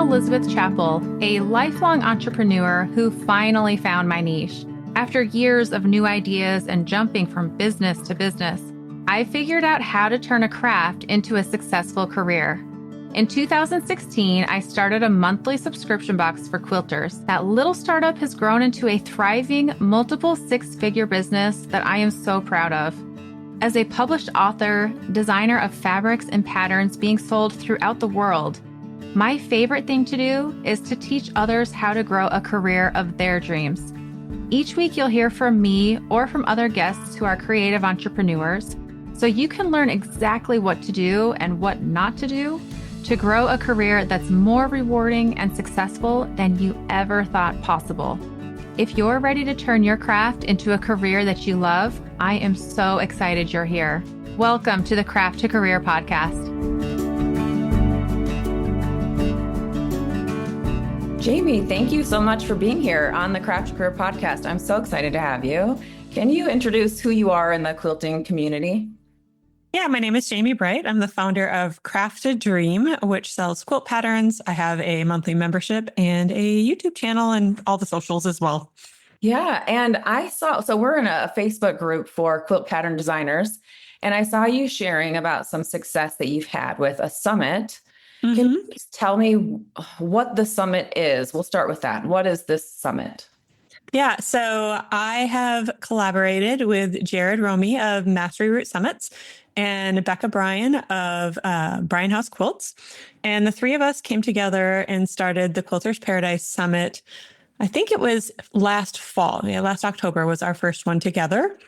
Elizabeth Chappell, a lifelong entrepreneur who finally found my niche. After years of new ideas and jumping from business to business, I figured out how to turn a craft into a successful career. In 2016, I started a monthly subscription box for quilters. That little startup has grown into a thriving, multiple six-figure business that I am so proud of. As a published author, designer of fabrics and patterns being sold throughout the world, my favorite thing to do is to teach others how to grow a career of their dreams. Each week, you'll hear from me or from other guests who are creative entrepreneurs, so you can learn exactly what to do and what not to do to grow a career that's more rewarding and successful than you ever thought possible. If you're ready to turn your craft into a career that you love, I am so excited you're here. Welcome to the Craft to Career podcast. Jamie, thank you so much for being here on the Craft to Career podcast. I'm so excited to have you. Can you introduce who you are in the quilting community? Yeah, my name is Jamie Bright. I'm the founder of Craft a Dream, which sells quilt patterns. I have a monthly membership and a YouTube channel and all the socials as well. Yeah, and so we're in a Facebook group for quilt pattern designers, and I saw you sharing about some success that you've had with a summit. Can you please tell me what the summit is? We'll start with that. What is this summit? Yeah, so I have collaborated with Jared Romy of Mastery Root Summits and Becca Bryan of Bryan House Quilts. And the three of us came together and started the Quilters Paradise Summit. I think it was last fall. Yeah, last October was our first one together.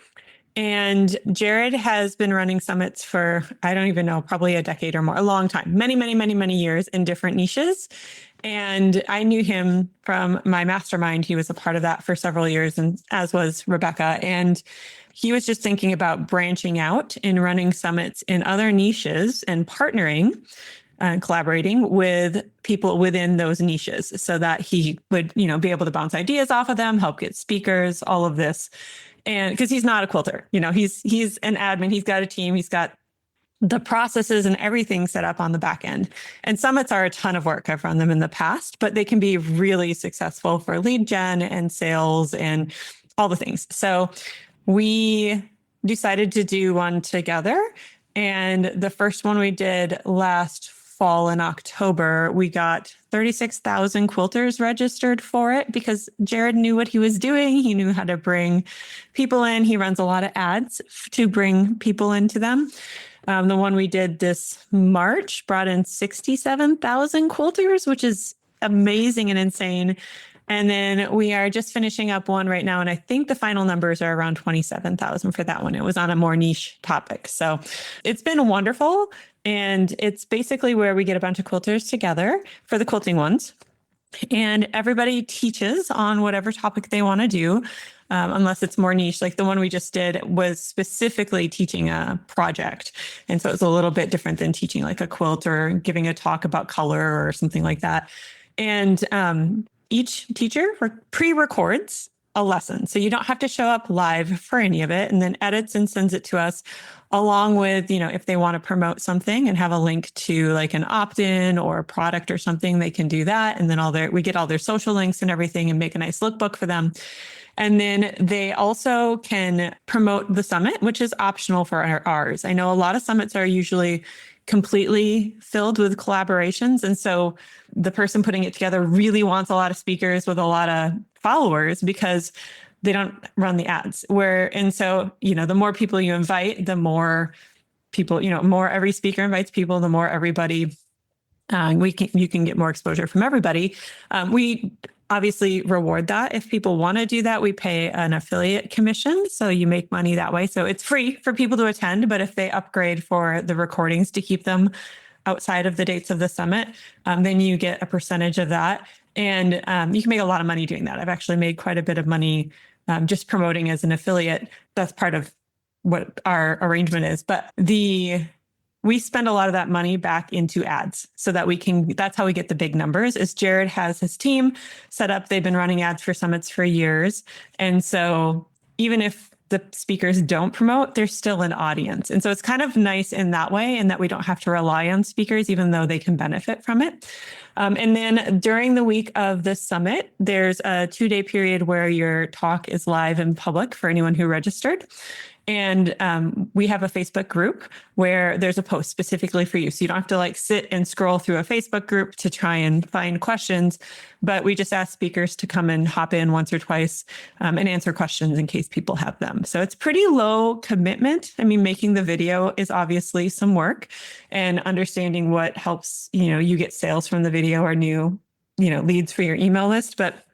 And Jared has been running summits for, I don't even know, probably a decade or more, a long time, many years in different niches. And I knew him from my mastermind. He was a part of that for several years, and as was Rebecca. And he was just thinking about branching out and running summits in other niches and partnering and collaborating with people within those niches so that he would, be able to bounce ideas off of them, help get speakers, all of this. And because he's not a quilter, he's an admin, he's got a team, he's got the processes and everything set up on the back end. And summits are a ton of work. I've run them in the past, but they can be really successful for lead gen and sales and all the things. So we decided to do one together. And the first one we did last fall in October, we got 36,000 quilters registered for it because Jared knew what he was doing. He knew how to bring people in. He runs a lot of ads to bring people into them. The one we did this March brought in 67,000 quilters, which is amazing and insane. And then we are just finishing up one right now. And I think the final numbers are around 27,000 for that one. It was on a more niche topic. So it's been wonderful. And it's basically where we get a bunch of quilters together for the quilting ones. And everybody teaches on whatever topic they want to do, unless it's more niche. Like the one we just did was specifically teaching a project. And so it's a little bit different than teaching like a quilt or giving a talk about color or something like that. And each teacher pre-records a lesson. So you don't have to show up live for any of it, and then edits and sends it to us along with, if they want to promote something and have a link to like an opt-in or a product or something, they can do that. And then we get all their social links and everything and make a nice lookbook for them. And then they also can promote the summit, which is optional for ours. I know a lot of summits are usually completely filled with collaborations. And so the person putting it together really wants a lot of speakers with a lot of followers because they don't run the ads. And so, the more people you invite, the more people, more every speaker invites people, the more everybody, you can get more exposure from everybody. We obviously reward that. If people want to do that, we pay an affiliate commission. So you make money that way. So it's free for people to attend, but if they upgrade for the recordings to keep them outside of the dates of the summit, then you get a percentage of that. And you can make a lot of money doing that. I've actually made quite a bit of money just promoting as an affiliate. That's part of what our arrangement is. But we spend a lot of that money back into ads so that that's how we get the big numbers. Is Jared has his team set up. They've been running ads for summits for years. And so even if the speakers don't promote, there's still an audience. And so it's kind of nice in that way, and that we don't have to rely on speakers, even though they can benefit from it. And then during the week of the summit, there's a 2-day period where your talk is live in public for anyone who registered. And we have a Facebook group where there's a post specifically for you. So you don't have to like sit and scroll through a Facebook group to try and find questions, but we just ask speakers to come and hop in once or twice and answer questions in case people have them. So it's pretty low commitment. I mean, making the video is obviously some work, and understanding what helps, you get sales from the video or new, leads for your email list. But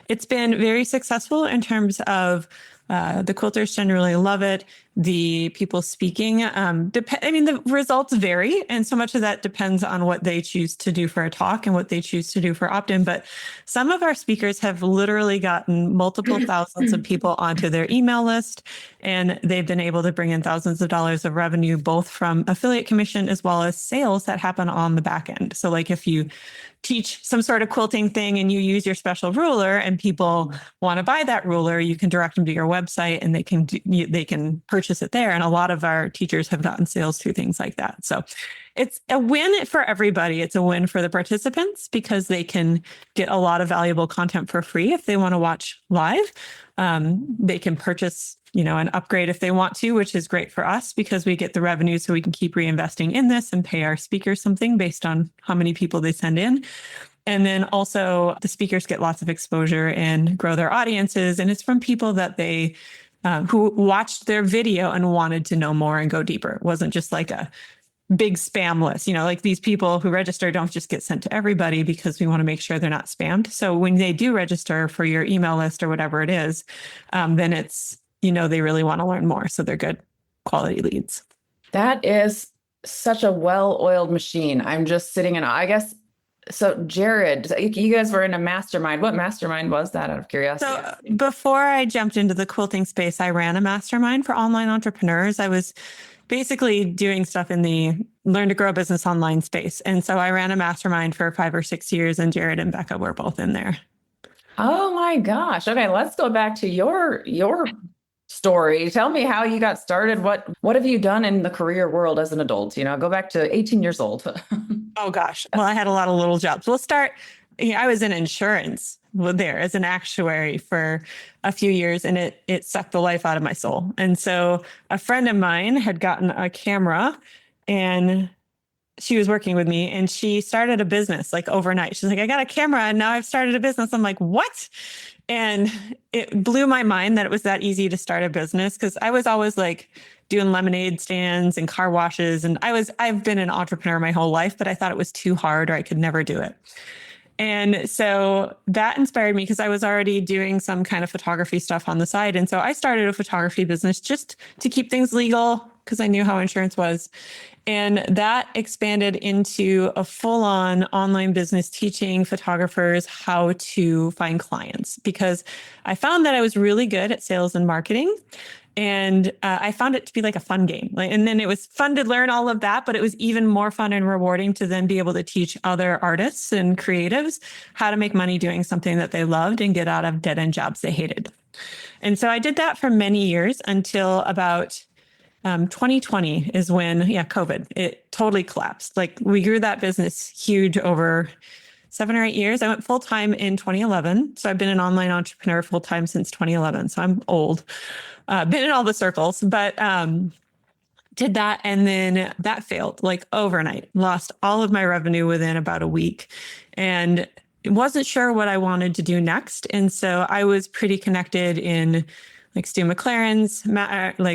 it's been very successful in terms of the quilters generally love it. The people speaking, the results vary. And so much of that depends on what they choose to do for a talk and what they choose to do for opt-in. But some of our speakers have literally gotten multiple thousands of people onto their email list. And they've been able to bring in thousands of dollars of revenue, both from affiliate commission as well as sales that happen on the back end. So like if you teach some sort of quilting thing and you use your special ruler and people want to buy that ruler, you can direct them to your website and they can purchase it there. And a lot of our teachers have gotten sales through things like that. So it's a win for everybody. It's a win for the participants because they can get a lot of valuable content for free if they want to watch live. They can purchase, an upgrade if they want to, which is great for us because we get the revenue so we can keep reinvesting in this and pay our speakers something based on how many people they send in. And then also the speakers get lots of exposure and grow their audiences. And it's from people that they who watched their video and wanted to know more and go deeper. It wasn't just like a big spam list. Like these people who register don't just get sent to everybody because we want to make sure they're not spammed. So when they do register for your email list or whatever it is, then it's, they really want to learn more. So they're good quality leads. That is such a well-oiled machine. I'm just sitting in, I guess. So Jared, you guys were in a mastermind. What mastermind was that, out of curiosity? So before I jumped into the quilting space, I ran a mastermind for online entrepreneurs. I was basically doing stuff in the learn to grow a business online space. And so I ran a mastermind for 5 or 6 years, and Jared and Becca were both in there. Oh my gosh. Okay, let's go back to your story. Tell me how you got started. What have you done in the career world as an adult? Go back to 18 years old. Oh gosh. Well, I had a lot of little jobs. We'll start. I was in insurance there as an actuary for a few years, and it sucked the life out of my soul. And so a friend of mine had gotten a camera, and she was working with me, and she started a business like overnight. She's like, I got a camera and now I've started a business. I'm like, what? And it blew my mind that it was that easy to start a business, because I was always like doing lemonade stands and car washes. And I've been an entrepreneur my whole life, but I thought it was too hard or I could never do it. And so that inspired me because I was already doing some kind of photography stuff on the side. And so I started a photography business just to keep things legal because I knew how insurance was. And that expanded into a full-on online business teaching photographers how to find clients, because I found that I was really good at sales and marketing. And I found it to be like a fun game. And then it was fun to learn all of that, but it was even more fun and rewarding to then be able to teach other artists and creatives how to make money doing something that they loved and get out of dead-end jobs they hated. And so I did that for many years until about 2020 is when, COVID, it totally collapsed. Like we grew that business huge over 7 or 8 years. I went full-time in 2011. So I've been an online entrepreneur full-time since 2011. So I'm old. Been in all the circles, but did that. And then that failed like overnight, lost all of my revenue within about a week, and wasn't sure what I wanted to do next. And so I was pretty connected in like Stu McLaren's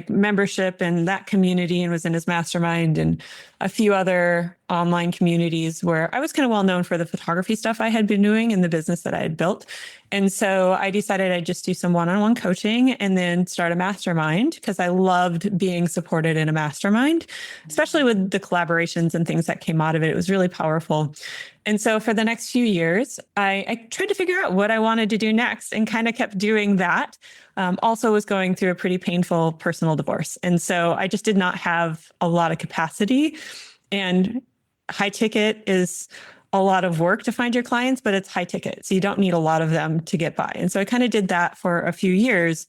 membership and that community, and was in his mastermind and a few other online communities where I was kind of well known for the photography stuff I had been doing in the business that I had built. And so I decided I'd just do some one-on-one coaching and then start a mastermind, because I loved being supported in a mastermind, especially with the collaborations and things that came out of it. It was really powerful. And so for the next few years, I tried to figure out what I wanted to do next and kind of kept doing that. Also was going through a pretty painful personal divorce. And so I just did not have a lot of capacity, and high ticket is a lot of work to find your clients, but it's high ticket. So you don't need a lot of them to get by. And so I kind of did that for a few years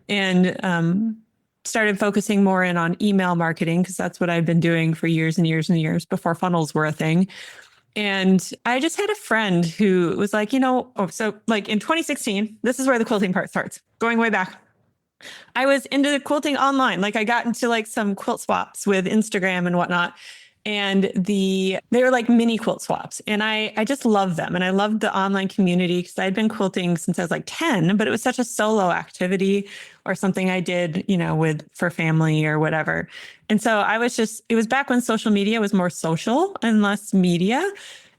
and started focusing more in on email marketing because that's what I've been doing for years and years and years before funnels were a thing. And I just had a friend who was like, so like in 2016, this is where the quilting part starts, going way back. I was into quilting online. Like I got into like some quilt swaps with Instagram and whatnot. And they were like mini quilt swaps. And I just loved them. And I loved the online community because I'd been quilting since I was like 10, but it was such a solo activity or something I did, for family or whatever. And so it was back when social media was more social and less media.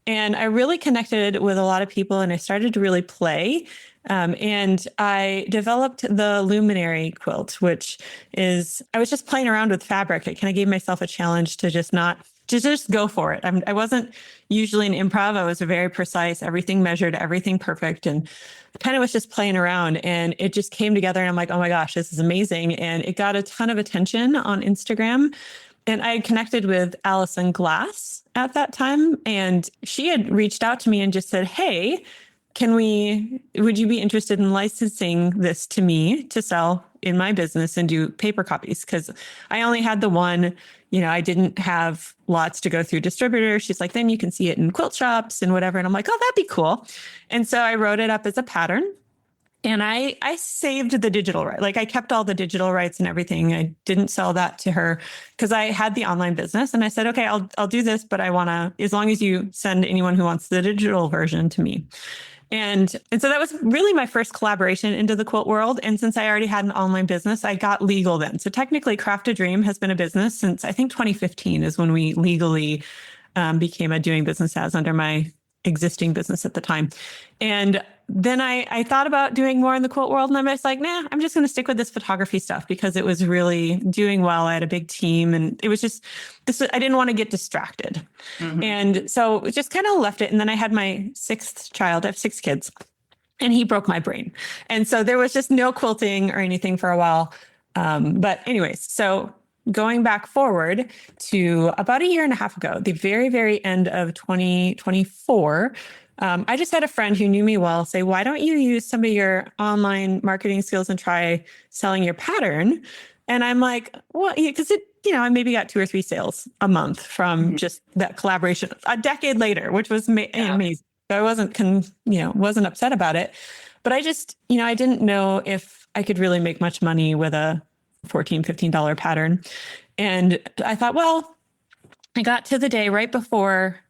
And I really connected with a lot of people and I started to really play. And I developed the luminary quilt, which is, I was just playing around with fabric. I kind of gave myself a challenge to just go for it. I wasn't usually an improv. I was very precise, everything measured, everything perfect. And kind of was just playing around and it just came together. And I'm like, oh my gosh, this is amazing. And it got a ton of attention on Instagram. And I connected with Allison Glass at that time. And she had reached out to me and just said, hey, would you be interested in licensing this to me to sell in my business and do paper copies? Because I only had the one, I didn't have lots to go through distributors. She's like, then you can see it in quilt shops and whatever. And I'm like, oh, that'd be cool. And so I wrote it up as a pattern. And I saved the digital right. Like I kept all the digital rights and everything. I didn't sell that to her because I had the online business. And I said, okay, I'll do this, but I want to, as long as you send anyone who wants the digital version to me. And so that was really my first collaboration into the quilt world. And since I already had an online business, I got legal then. So technically Craft a Dream has been a business since I think 2015 is when we legally became a doing business as under my existing business at the time. And then I thought about doing more in the quilt world and I was like, nah, I'm just going to stick with this photography stuff because it was really doing well. I had a big team and it was just I didn't want to get distracted. Mm-hmm. And so just kind of left it. And then I had my sixth child. I have 6 kids and he broke my brain. And so there was just no quilting or anything for a while. But anyways, so going back forward to about a year and a half ago, the very, very end of 2024, I just had a friend who knew me well say, why don't you use some of your online marketing skills and try selling your pattern? And I'm like, well, because I maybe got 2 or 3 sales a month from just that collaboration a decade later, which was amazing. So I wasn't upset about it, but I just, I didn't know if I could really make much money with a $14, $15 pattern. And I thought, well, I got to the day right before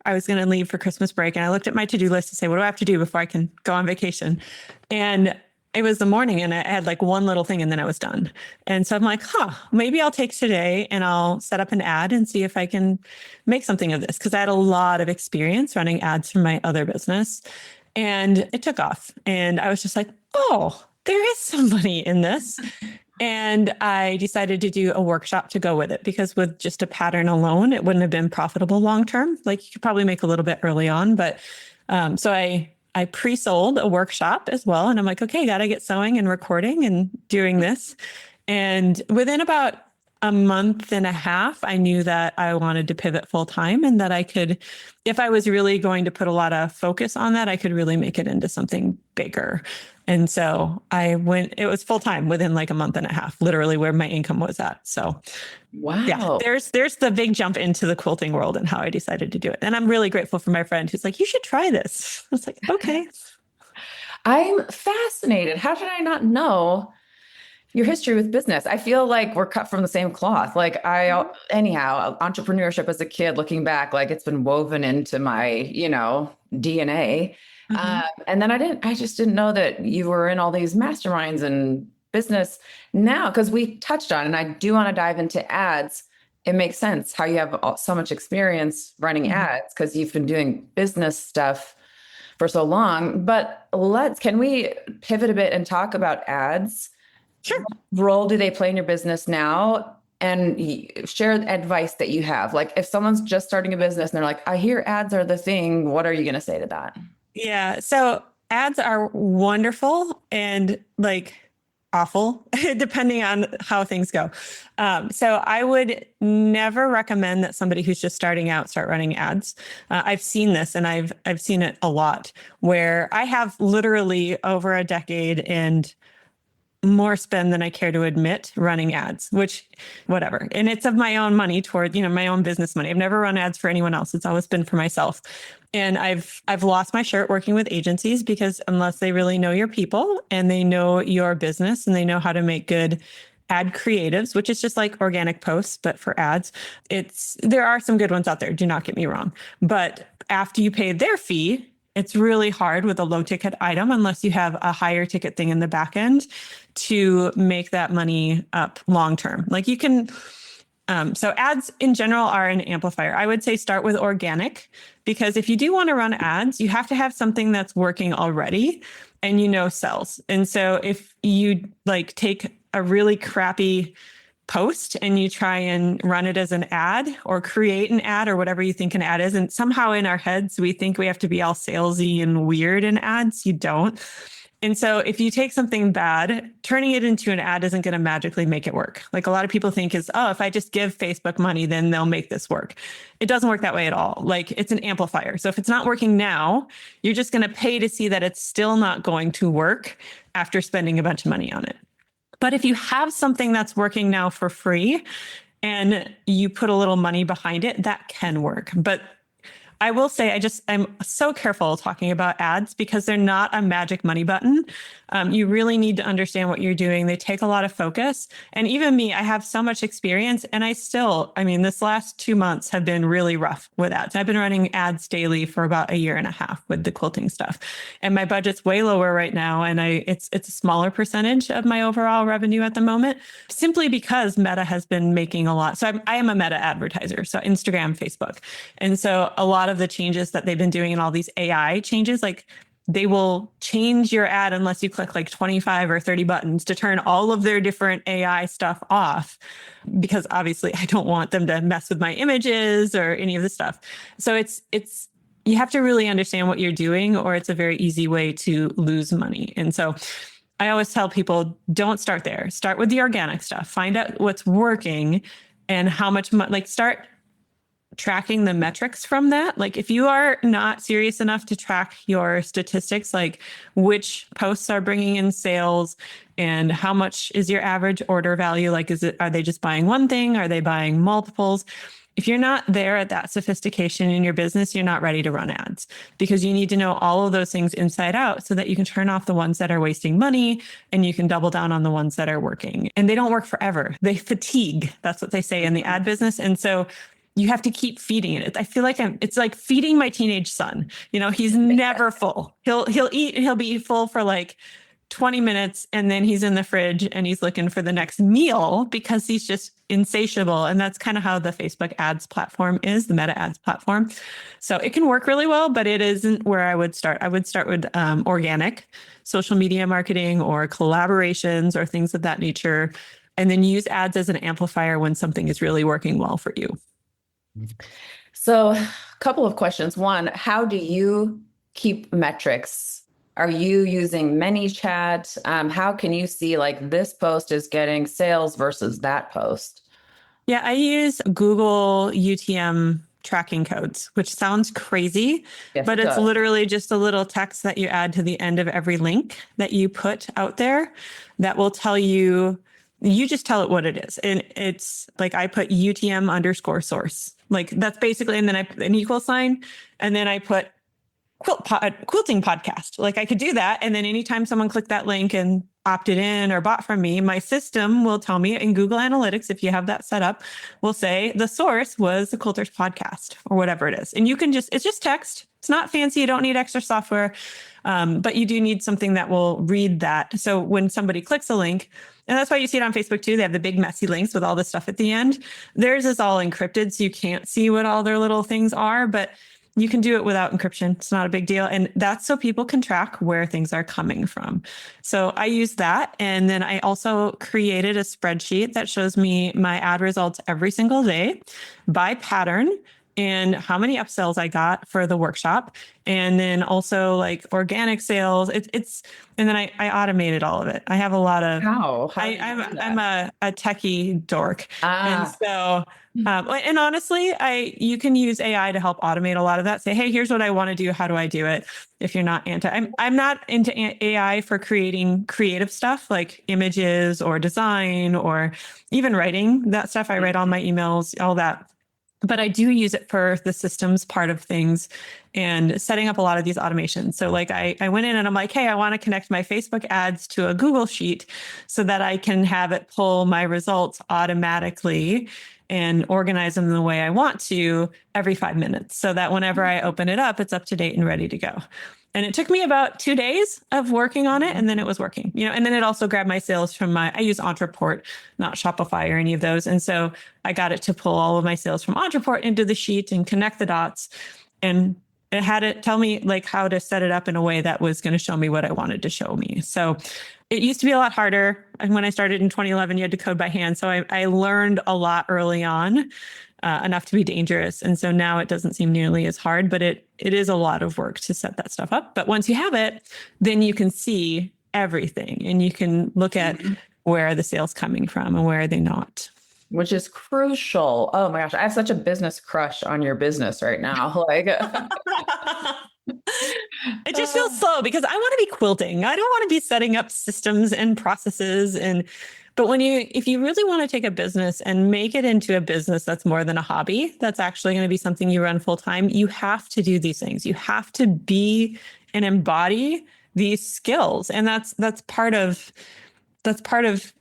I was going to leave for Christmas break. And I looked at my to-do list to say, what do I have to do before I can go on vacation? And it was the morning and I had like one little thing and then I was done. And so I'm like, maybe I'll take today and I'll set up an ad and see if I can make something of this. Cause I had a lot of experience running ads for my other business and it took off. And I was just like, oh, there is somebody in this. And I decided to do a workshop to go with it because with just a pattern alone, it wouldn't have been profitable long-term. Like you could probably make a little bit early on, but so I pre-sold a workshop as well. And I'm like, okay, got to get sewing and recording and doing this. And within about a month and a half, I knew that I wanted to pivot full time and that I could, if I was really going to put a lot of focus on that, I could really make it into something bigger. And so it was full time within like a month and a half, literally where my income was at. So wow. Yeah, there's the big jump into the quilting world and how I decided to do it. And I'm really grateful for my friend who's like, you should try this. I was like, okay. I'm fascinated. How did I not know your history with business? I feel like we're cut from the same cloth. Like anyhow, entrepreneurship as a kid, looking back, like it's been woven into my, DNA. Mm-hmm. And then I just didn't know that you were in all these masterminds and business now, because we touched on, and I do want to dive into ads. It makes sense how you have so much experience running ads because you've been doing business stuff for so long. But can we pivot a bit and talk about ads? Sure. What role do they play in your business now? And share advice that you have. Like if someone's just starting a business and they're like, I hear ads are the thing. What are you going to say to that? Yeah. So ads are wonderful and like awful, depending on how things go. So I would never recommend that somebody who's just starting out start running ads. I've seen this and I've seen it a lot where I have literally over a decade and more spend than I care to admit running ads, which whatever. And it's of my own money toward, my own business money. I've never run ads for anyone else. It's always been for myself. And I've lost my shirt working with agencies because unless they really know your people and they know your business and they know how to make good ad creatives, which is just like organic posts, but for ads, there are some good ones out there. Do not get me wrong. But after you pay their fee, it's really hard with a low ticket item unless you have a higher ticket thing in the back end to make that money up long term. Like you can, so ads in general are an amplifier. I would say start with organic, because if you do want to run ads, you have to have something that's working already and sells. And so if you like take a really crappy post and you try and run it as an ad or create an ad or whatever you think an ad is. And somehow in our heads, we think we have to be all salesy and weird in ads. You don't. And so if you take something bad, turning it into an ad isn't going to magically make it work. Like a lot of people think if I just give Facebook money, then they'll make this work. It doesn't work that way at all. Like it's an amplifier. So if it's not working now, you're just going to pay to see that it's still not going to work after spending a bunch of money on it. But if you have something that's working now for free and you put a little money behind it, that can work. But I will say I'm so careful talking about ads because they're not a magic money button. You really need to understand what you're doing. They take a lot of focus. And even me, I have so much experience and this last 2 months have been really rough with ads. I've been running ads daily for about 1.5 years with the quilting stuff. And my budget's way lower right now. And it's a smaller percentage of my overall revenue at the moment, simply because Meta has been making a lot. So I am a Meta advertiser. So Instagram, Facebook. And so a lot of the changes that they've been doing and all these AI changes, like they will change your ad unless you click like 25 or 30 buttons to turn all of their different AI stuff off, because obviously I don't want them to mess with my images or any of this stuff. So it's you have to really understand what you're doing, or it's a very easy way to lose money. And so I always tell people, don't start there. Start with the organic stuff. Find out what's working and how much start tracking the metrics from that. Like if you are not serious enough to track your statistics, like which posts are bringing in sales and how much is your average order value? Like, are they just buying one thing? Are they buying multiples? If you're not there at that sophistication in your business, you're not ready to run ads, because you need to know all of those things inside out so that you can turn off the ones that are wasting money and you can double down on the ones that are working. And they don't work forever. They fatigue. That's what they say in the ad business. And so you have to keep feeding it. I feel like it's like feeding my teenage son. He's never full. He'll eat, he'll be full for like 20 minutes and then he's in the fridge and he's looking for the next meal because he's just insatiable. And that's kind of how the Facebook ads platform is, the Meta ads platform. So it can work really well, but it isn't where I would start. I would start with organic social media marketing or collaborations or things of that nature, and then use ads as an amplifier when something is really working well for you. So a couple of questions. One, how do you keep metrics? Are you using ManyChat? How can you see like this post is getting sales versus that post? Yeah, I use Google UTM tracking codes, which sounds crazy, Yes, but it's literally just a little text that you add to the end of every link that you put out there that will tell you. You just tell it what it is. And it's like I put UTM_source. Like that's basically, and then I put an equal sign, and then I put quilting podcast. Like I could do that. And then anytime someone clicked that link and opted in or bought from me, my system will tell me in Google Analytics, if you have that set up, will say the source was the Quilters podcast or whatever it is. And you can it's just text. It's not fancy. You don't need extra software, but you do need something that will read that. So when somebody clicks a link, and that's why you see it on Facebook too, they have the big messy links with all this stuff at the end. Theirs is all encrypted, so you can't see what all their little things are, but you can do it without encryption. It's not a big deal. And that's so people can track where things are coming from. So I use that. And then I also created a spreadsheet that shows me my ad results every single day by pattern, and how many upsells I got for the workshop. And then also like organic sales. And then I automated all of it. I have a lot of, How did you I'm, do I'm that? a techie dork. And Ah, so, and honestly, you can use AI to help automate a lot of that. Say, hey, here's what I want to do. How do I do it? If you're not I'm not into AI for creating creative stuff like images or design or even writing. That stuff I write all my emails, all that. But I do use it for the systems part of things and setting up a lot of these automations. So like I went in and I'm like, hey, I want to connect my Facebook ads to a Google Sheet so that I can have it pull my results automatically and organize them the way I want to every 5 minutes so that whenever I open it up, it's up to date and ready to go. And it took me about 2 days of working on it, and then it was working, and then it also grabbed my sales from I use Entreport, not Shopify or any of those. And so I got it to pull all of my sales from Entreport into the sheet and connect the dots. And it had it tell me like how to set it up in a way that was going to show me what I wanted to show me. So it used to be a lot harder. And when I started in 2011, you had to code by hand. So I learned a lot early on, enough to be dangerous. And so now it doesn't seem nearly as hard, but it is a lot of work to set that stuff up. But once you have it, then you can see everything and you can look at where are the sales coming from and where are they not. which is crucial. Oh my gosh, I have such a business crush on your business right now. Like, It just feels slow because I want to be quilting. I don't want to be setting up systems and processes. But if you really want to take a business and make it into a business that's more than a hobby, that's actually going to be something you run full time, you have to do these things. You have to be and embody these skills. And that's part of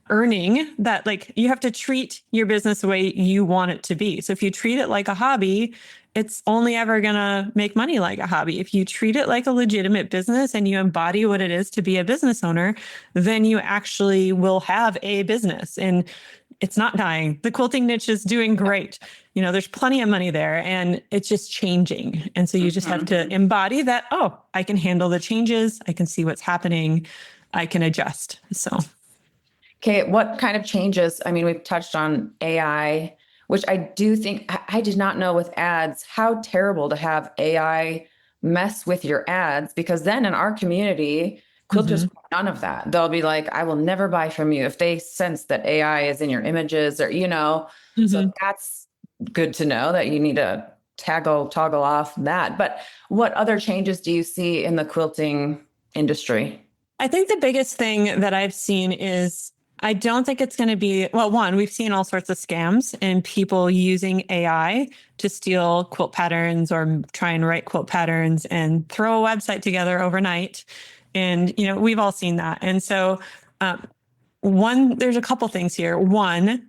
earning that. Like, you have to treat your business the way you want it to be. So if you treat it like a hobby, it's only ever going to make money like a hobby. If you treat it like a legitimate business and you embody what it is to be a business owner, then you actually will have a business and it's not dying. The quilting niche is doing great. There's plenty of money there and it's just changing. And so you just have to embody that. Oh, I can handle the changes. I can see what's happening. I can adjust. So. okay, what kind of changes? I mean, we've touched on AI, which I do think I did not know with ads, how terrible to have AI mess with your ads, because then in our community, quilters, none of that. They'll be like, I will never buy from you if they sense that AI is in your images or, so that's good to know that you need to toggle off that. But what other changes do you see in the quilting industry? I think the biggest thing that I've seen is I don't think it's going to be, well, one, we've seen all sorts of scams and people using AI to steal quilt patterns or try and write quilt patterns and throw a website together overnight. And, we've all seen that. And so, there's a couple things here. One,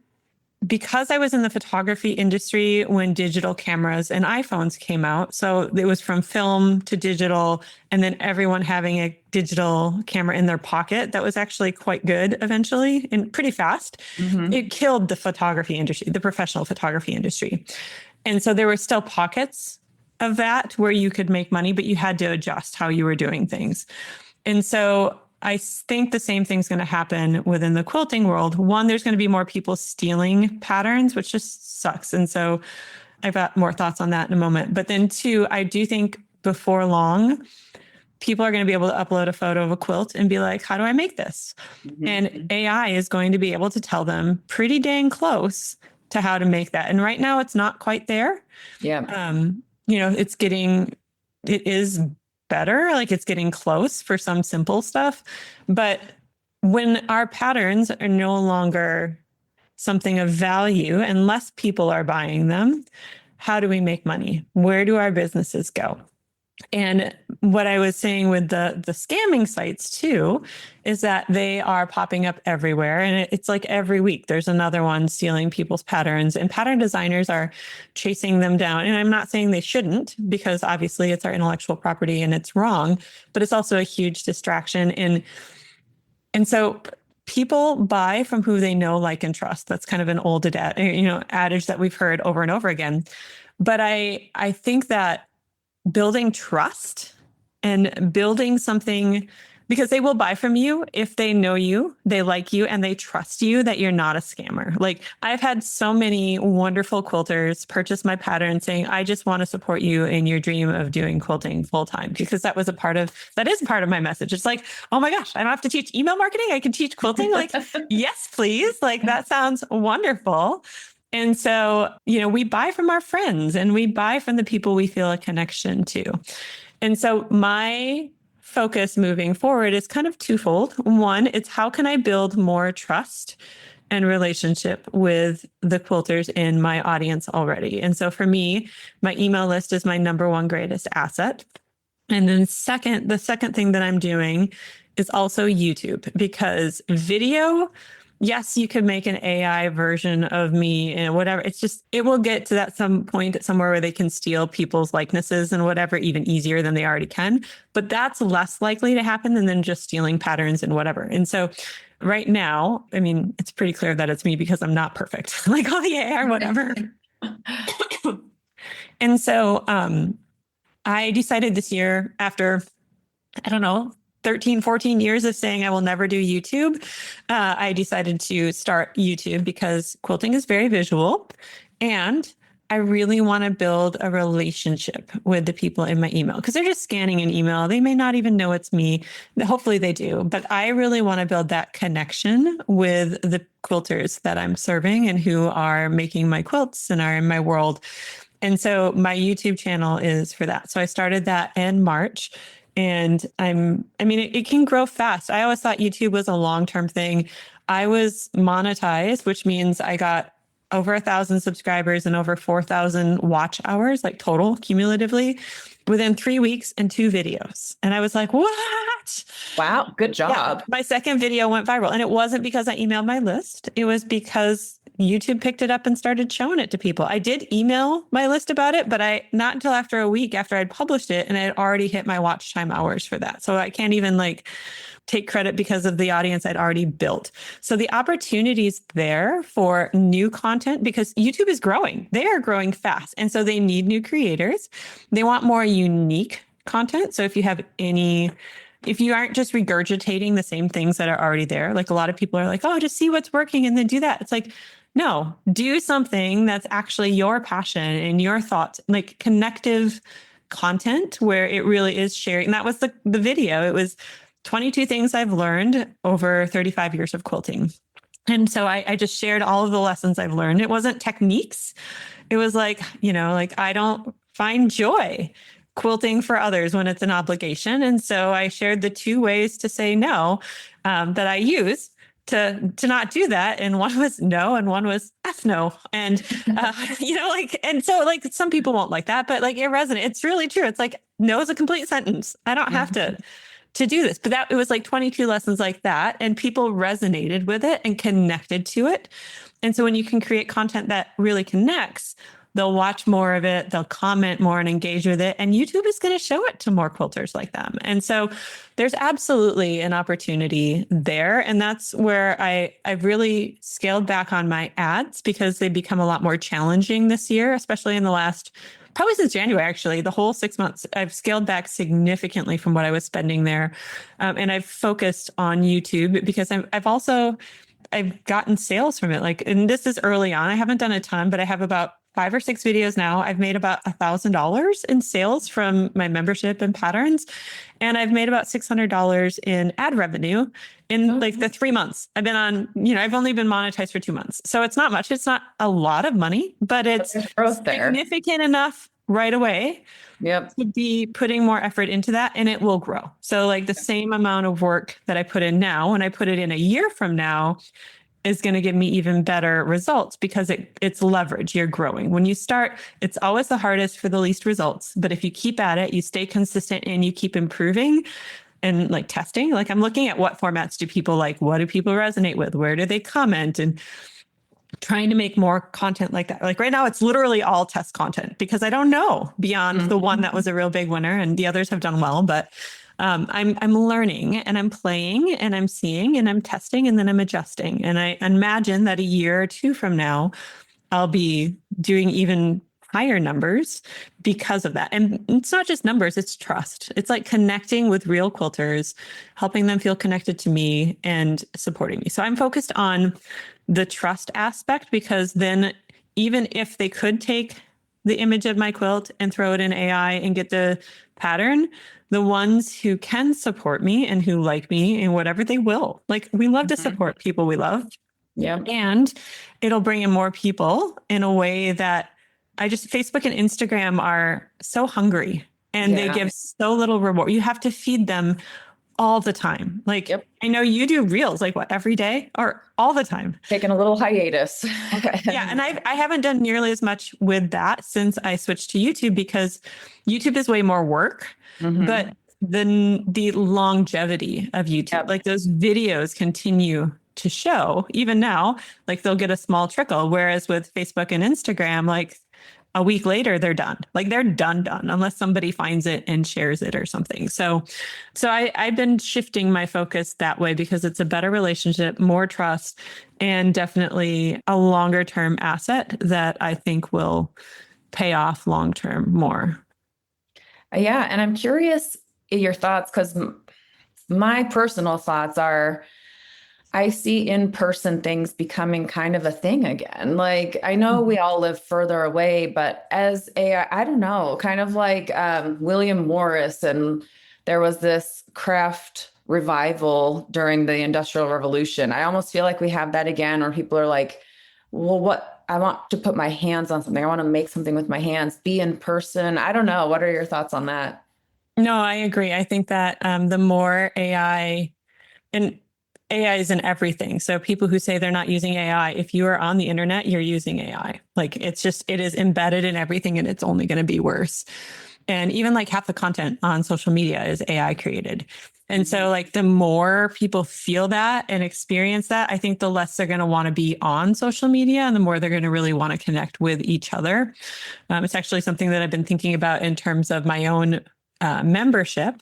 because I was in the photography industry when digital cameras and iPhones came out, so it was from film to digital, and then everyone having a digital camera in their pocket, that was actually quite good eventually and pretty fast. It killed the photography industry, the professional photography industry. And so there were still pockets of that where you could make money, but you had to adjust how you were doing things. And so I think the same thing's going to happen within the quilting world. One, there's going to be more people stealing patterns, which just sucks. And so I've got more thoughts on that in a moment. But then two, I do think before long, people are going to be able to upload a photo of a quilt and be like, how do I make this? And AI is going to be able to tell them pretty dang close to how to make that. And right now it's not quite there. Yeah. It is better. Like, it's getting close for some simple stuff. But when our patterns are no longer something of value and less people are buying them, how do we make money? Where do our businesses go? And what I was saying with the scamming sites too, is that they are popping up everywhere. And it's like every week there's another one stealing people's patterns, and pattern designers are chasing them down. And I'm not saying they shouldn't, because obviously it's our intellectual property and it's wrong, but it's also a huge distraction. And so people buy from who they know, like, and trust. That's kind of an old adage that we've heard over and over again. But I think that building trust and building something because they will buy from you if they know you, they like you, and they trust you that you're not a scammer. Like I've had so many wonderful quilters purchase my pattern saying, I just want to support you in your dream of doing quilting full time, because that is part of my message. It's like, oh my gosh, I don't have to teach email marketing. I can teach quilting. Like, yes, please. Like that sounds wonderful. And so, we buy from our friends and we buy from the people we feel a connection to. And so my focus moving forward is kind of twofold. One, it's how can I build more trust and relationship with the quilters in my audience already? And so for me, my email list is my number one greatest asset. And then the second thing that I'm doing is also YouTube, because video, yes, you could make an AI version of me and whatever. It's just, it will get to that some point somewhere where they can steal people's likenesses and whatever, even easier than they already can. But that's less likely to happen than just stealing patterns and whatever. And so right now, I mean, it's pretty clear that it's me because I'm not perfect, like all the AI or whatever. And so I decided this year, after, 13, 14 years of saying I will never do YouTube, I decided to start YouTube because quilting is very visual. And I really want to build a relationship with the people in my email, because they're just scanning an email. They may not even know it's me. Hopefully they do. But I really want to build that connection with the quilters that I'm serving and who are making my quilts and are in my world. And so my YouTube channel is for that. So I started that in March. And it can grow fast. I always thought YouTube was a long-term thing. I was monetized, which means I got over 1,000 subscribers and over 4,000 watch hours, like total cumulatively, within 3 weeks and 2 videos. And I was like, what? Wow, good job. Yeah, my second video went viral. And it wasn't because I emailed my list. It was because YouTube picked it up and started showing it to people. I did email my list about it, but not until after a week after I'd published it, and I had already hit my watch time hours for that. So I can't even take credit because of the audience I'd already built. So the opportunity's there for new content because YouTube is growing. They are growing fast. And so they need new creators. They want more unique content. So if you aren't just regurgitating the same things that are already there, like a lot of people are like, oh, just see what's working and then do that. It's like, no, do something that's actually your passion and your thoughts, like connective content where it really is sharing. And that was the video. It was 22 things I've learned over 35 years of quilting. And so I just shared all of the lessons I've learned. It wasn't techniques. It was like I don't find joy quilting for others when it's an obligation. And so I shared the 2 ways to say no that I use to not do that. And one was no, and one was F no. And, and so some people won't like that, but it resonates. It's really true. It's like, no is a complete sentence. I don't have to do this, but it was 22 lessons like that. And people resonated with it and connected to it. And so when you can create content that really connects, they'll watch more of it, they'll comment more and engage with it. And YouTube is going to show it to more quilters like them. And so there's absolutely an opportunity there. And that's where I've really scaled back on my ads because they've become a lot more challenging this year, especially in the last, probably since January, actually, the whole 6 months, I've scaled back significantly from what I was spending there. And I've focused on YouTube because I've gotten sales from it. And this is early on. I haven't done a ton, but I have about 5 or 6 videos now. I've made about $1,000 in sales from my membership and patterns. And I've made about $600 in ad revenue in the 3 months. I've been on, I've only been monetized for 2 months. So it's not much. It's not a lot of money, but it's significant enough right away to be putting more effort into that, and it will grow. So the same amount of work that I put in now, when I put it in a year from now, is going to give me even better results because it's leverage. You're growing. When you start, it's always the hardest for the least results. But if you keep at it, you stay consistent and you keep improving and testing, I'm looking at what formats do people like? What do people resonate with? Where do they comment? And trying to make more content like that. Right now, it's literally all test content because I don't know beyond the one that was a real big winner, and the others have done well, but I'm learning and I'm playing and I'm seeing and I'm testing and then I'm adjusting. And I imagine that a year or 2 from now, I'll be doing even higher numbers because of that. And it's not just numbers, it's trust. It's like connecting with real quilters, helping them feel connected to me and supporting me. So I'm focused on the trust aspect, because then even if they could take the image of my quilt and throw it in AI and get the pattern, the ones who can support me and who like me and whatever, they will. Like, we love to support people we love. Yeah. And it'll bring in more people in a way that Facebook and Instagram are so hungry, and they give so little reward. You have to feed them all the time. Like, I know you do reels, like what, every day or all the time? Taking a little hiatus. Yeah. And I haven't done nearly as much with that since I switched to YouTube, because YouTube is way more work, but the longevity of YouTube, like those videos continue to show even now, like they'll get a small trickle. Whereas with Facebook and Instagram, like a week later, they're done. Like they're done, unless somebody finds it and shares it or something. So I've been shifting my focus that way, because it's a better relationship, more trust, and definitely a longer term asset that I think will pay off long term more. Yeah. And I'm curious your thoughts, because my personal thoughts are, I see in-person things becoming kind of a thing again. Like, I know we all live further away, but as I don't know, kind of like William Morris, and there was this craft revival during the Industrial Revolution. I almost feel like we have that again, where people are like, well, I want to put my hands on something. I want to make something with my hands, be in person. I don't know. What are your thoughts on that? No, I agree. I think that the more AI, and AI is in everything. So people who say they're not using AI, if you are on the internet, you're using AI. Like, it is embedded in everything, and it's only going to be worse. And even like half the content on social media is AI created. And so like the more people feel that and experience that, I think the less they're going to want to be on social media, and the more they're going to really want to connect with each other. It's actually something that I've been thinking about in terms of my own membership,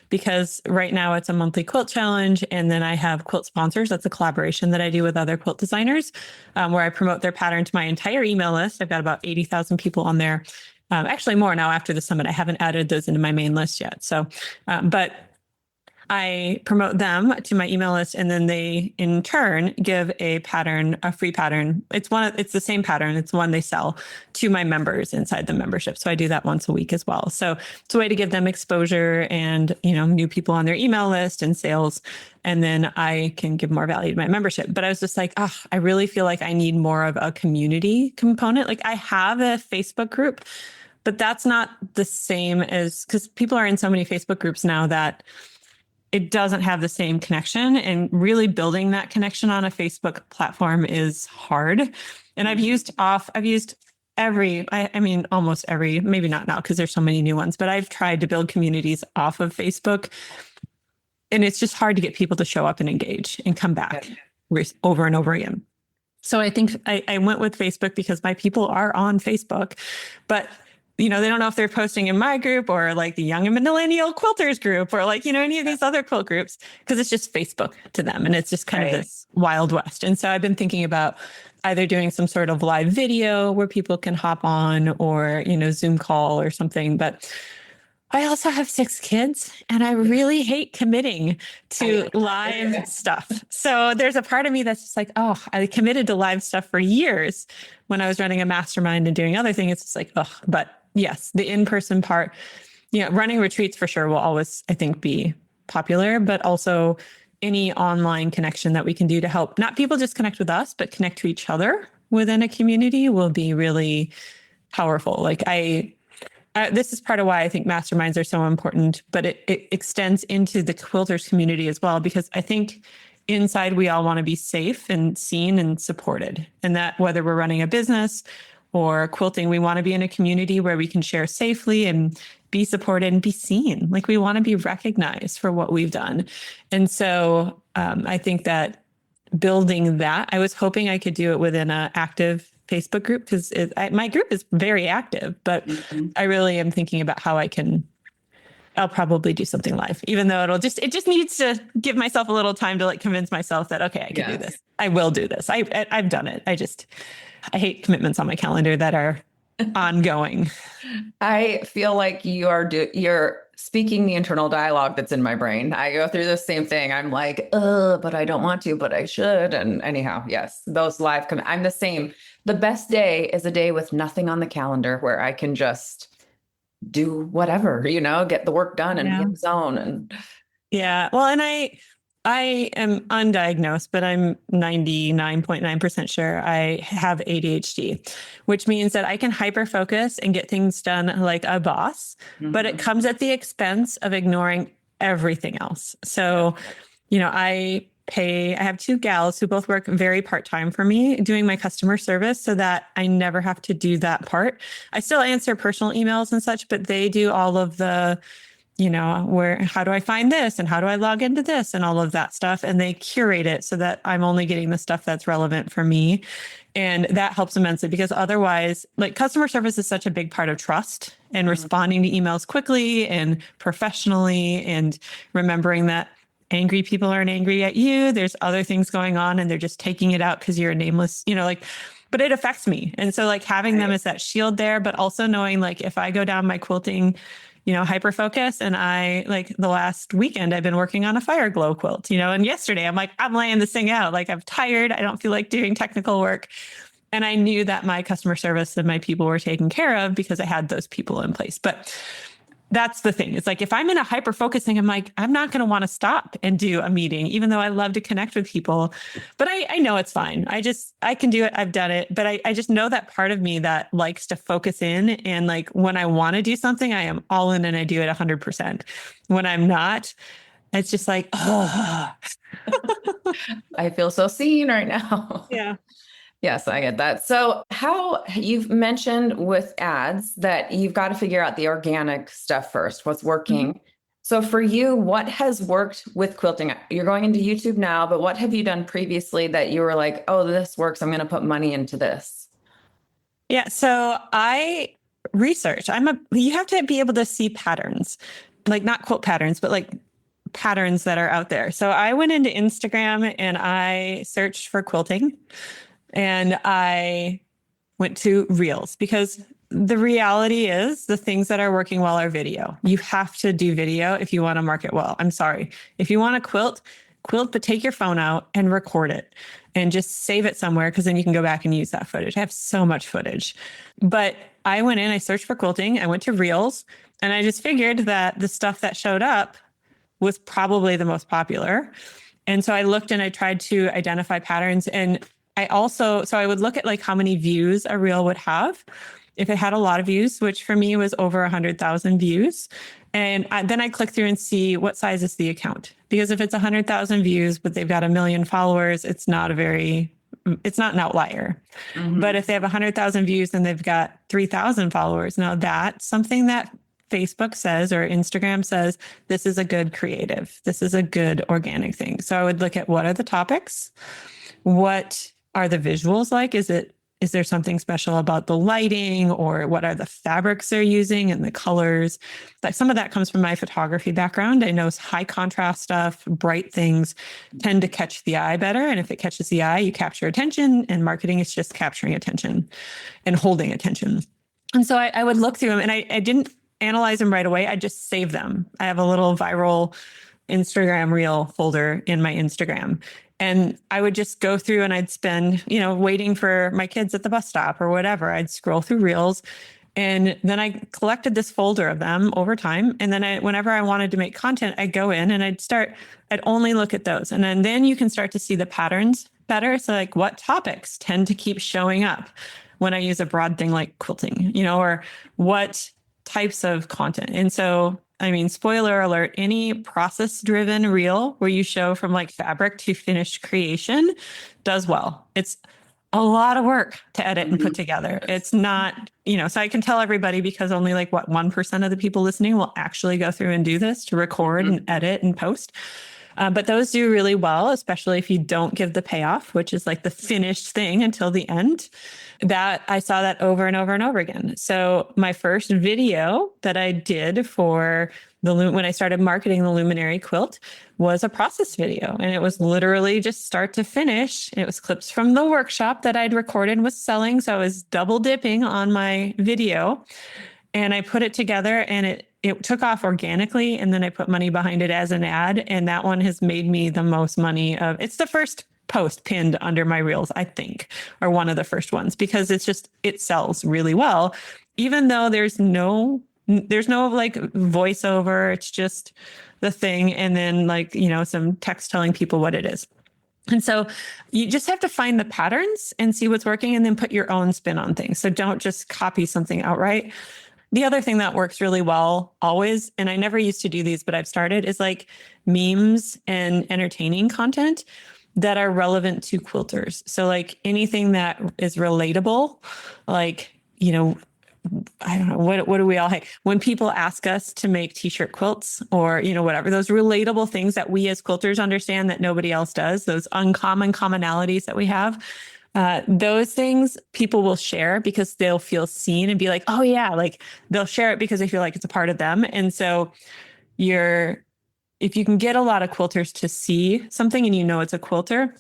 because right now it's a monthly quilt challenge. And then I have quilt sponsors. That's a collaboration that I do with other quilt designers, where I promote their pattern to my entire email list. I've got about 80,000 people on there. Actually more now after the summit. I haven't added those into my main list yet. So, but I promote them to my email list, and then they in turn give a pattern, a free pattern. It's the same pattern. It's one they sell to my members inside the membership. So I do that once a week as well. So it's a way to give them exposure and, new people on their email list and sales. And then I can give more value to my membership. But I was just like, I really feel like I need more of a community component. Like, I have a Facebook group, but that's not the same as, because people are in so many Facebook groups now that it doesn't have the same connection, and really building that connection on a Facebook platform is hard. And I've used almost every, maybe not now because there's so many new ones, but I've tried to build communities off of Facebook, and it's just hard to get people to show up and engage and come back over and over again. So I think I went with Facebook because my people are on Facebook, but they don't know if they're posting in my group or like the Young and Millennial Quilters group or like, any of these other quilt groups, because it's just Facebook to them. And it's just kind of this Wild West. And so I've been thinking about either doing some sort of live video where people can hop on, or, Zoom call or something. But I also have 6 kids, and I really hate committing to live stuff. So there's a part of me that's just like, I committed to live stuff for years when I was running a mastermind and doing other things. It's just like, but yes, the in-person part, running retreats for sure will always, I think, be popular, but also any online connection that we can do to help not people just connect with us, but connect to each other within a community will be really powerful. Like this is part of why I think masterminds are so important, but it extends into the quilters community as well, because I think inside we all want to be safe and seen and supported. And that whether we're running a business or quilting, we want to be in a community where we can share safely and be supported and be seen. Like, we want to be recognized for what we've done. And so I think that building that, I was hoping I could do it within an active Facebook group, because my group is very active, but I really am thinking about how I'll probably do something live, even though it just needs to give myself a little time to like convince myself that, okay, I can do this. I will do this. I've done it. I hate commitments on my calendar that are ongoing. I feel like you're speaking the internal dialogue that's in my brain. I go through the same thing. I'm like, but I don't want to, but I should. And anyhow, yes, those I'm the same. The best day is a day with nothing on the calendar where I can just do whatever, get the work done and be in the zone. And yeah. Well, and I am undiagnosed, but I'm 99.9% sure I have ADHD, which means that I can hyper focus and get things done like a boss, but it comes at the expense of ignoring everything else. So, I have two gals who both work very part-time for me doing my customer service so that I never have to do that part. I still answer personal emails and such, but they do all of the how do I find this and how do I log into this and all of that stuff. And they curate it so that I'm only getting the stuff that's relevant for me. And that helps immensely because otherwise, like customer service is such a big part of trust and responding to emails quickly and professionally and remembering that angry people aren't angry at you. There's other things going on and they're just taking it out because you're a nameless, but it affects me. And so like having them as that shield there, but also knowing like if I go down my quilting hyper focus. And the last weekend, I've been working on a fire glow quilt, and yesterday I'm like, I'm laying this thing out. Like I'm tired. I don't feel like doing technical work. And I knew that my customer service and my people were taken care of because I had those people in place. But that's the thing. It's like, if I'm in a hyper focusing, I'm like, I'm not going to want to stop and do a meeting, even though I love to connect with people, but I know it's fine. I can do it. I've done it, but I just know that part of me that likes to focus in. And like, when I want to do something, I am all in and I do it 100%. When I'm not, it's just like, oh, I feel so seen right now. yeah. Yes, I get that. So how you've mentioned with ads that you've got to figure out the organic stuff first, what's working. So for you, what has worked with quilting? You're going into YouTube now, but what have you done previously that you were like, oh, this works. I'm going to put money into this. Yeah. So I research. You have to be able to see patterns, like not quilt patterns, but like patterns that are out there. So I went into Instagram and I searched for quilting. And I went to Reels because the reality is the things that are working well are video. You have to do video if you want to market well. I'm sorry. If you want to quilt, but take your phone out and record it and just save it somewhere because then you can go back and use that footage. I have so much footage. But I went in, I searched for quilting, I went to Reels, and I just figured that the stuff that showed up was probably the most popular. And so I looked and I tried to identify patterns. And I would look at like how many views a reel would have. If it had a lot of views, which for me was over 100,000 views. And then I click through and see what size is the account. Because if it's 100,000 views, but they've got 1 million followers, it's not an outlier. But if they have 100,000 views and they've got 3,000 followers, now that's something that Facebook says or Instagram says, this is a good creative. This is a good organic thing. So I would look at what are the topics? What are the visuals like? Is there something special about the lighting or what are the fabrics they're using and the colors? Like some of that comes from my photography background. I know high contrast stuff, bright things tend to catch the eye better. And if it catches the eye, you capture attention, and marketing is just capturing attention and holding attention. And so I would look through them and I didn't analyze them right away. I just save them. I have a little viral Instagram reel folder in my Instagram. And I would just go through and I'd spend, waiting for my kids at the bus stop or whatever. I'd scroll through reels. And then I collected this folder of them over time. And then whenever I wanted to make content, I'd go in and I'd only look at those. And then you can start to see the patterns better. So like what topics tend to keep showing up when I use a broad thing like quilting, or what types of content. And so spoiler alert, any process-driven reel where you show from like fabric to finished creation does well. It's a lot of work to edit and put together. It's not, so I can tell everybody because only 1% of the people listening will actually go through and do this to record and edit and post. But those do really well, especially if you don't give the payoff, which is like the finished thing until the end. That I saw that over and over and over again. So my first video that I did for when I started marketing the Luminary quilt was a process video. And it was literally just start to finish. It was clips from the workshop that I'd recorded and was selling. So I was double dipping on my video. And I put it together and it took off organically. And then I put money behind it as an ad. And that one has made me the most money it's the first post pinned under my reels, I think, or one of the first ones, because it sells really well, even though there's no like voiceover. It's just the thing. And then like, some text telling people what it is. And so you just have to find the patterns and see what's working and then put your own spin on things. So don't just copy something outright. The other thing that works really well always, and I never used to do these, but I've started, is like memes and entertaining content that are relevant to quilters. So like anything that is relatable, like, I don't know, what do we all hate? When people ask us to make t-shirt quilts or, whatever, those relatable things that we as quilters understand that nobody else does, those uncommon commonalities that we have, those things people will share because they'll feel seen and be like, oh yeah, like they'll share it because they feel like it's a part of them. And so if you can get a lot of quilters to see something and it's a quilter,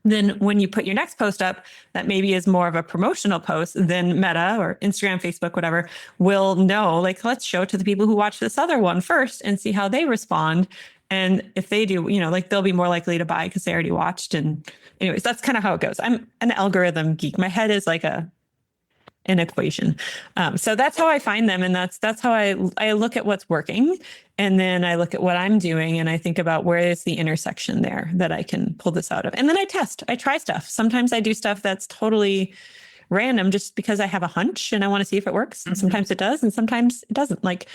then when you put your next post up, that maybe is more of a promotional post, then Meta or Instagram, Facebook, whatever, will know, like, let's show it to the people who watch this other one first and see how they respond. And if they do, like they'll be more likely to buy because they already watched. And anyways, that's kind of how it goes. I'm an algorithm geek. My head is like an equation. So that's how I find them. And that's how I look at what's working. And then I look at what I'm doing and I think about where is the intersection there that I can pull this out of. And then I try stuff. Sometimes I do stuff that's totally random just because I have a hunch and I want to see if it works. And sometimes it does. And sometimes it doesn't. Like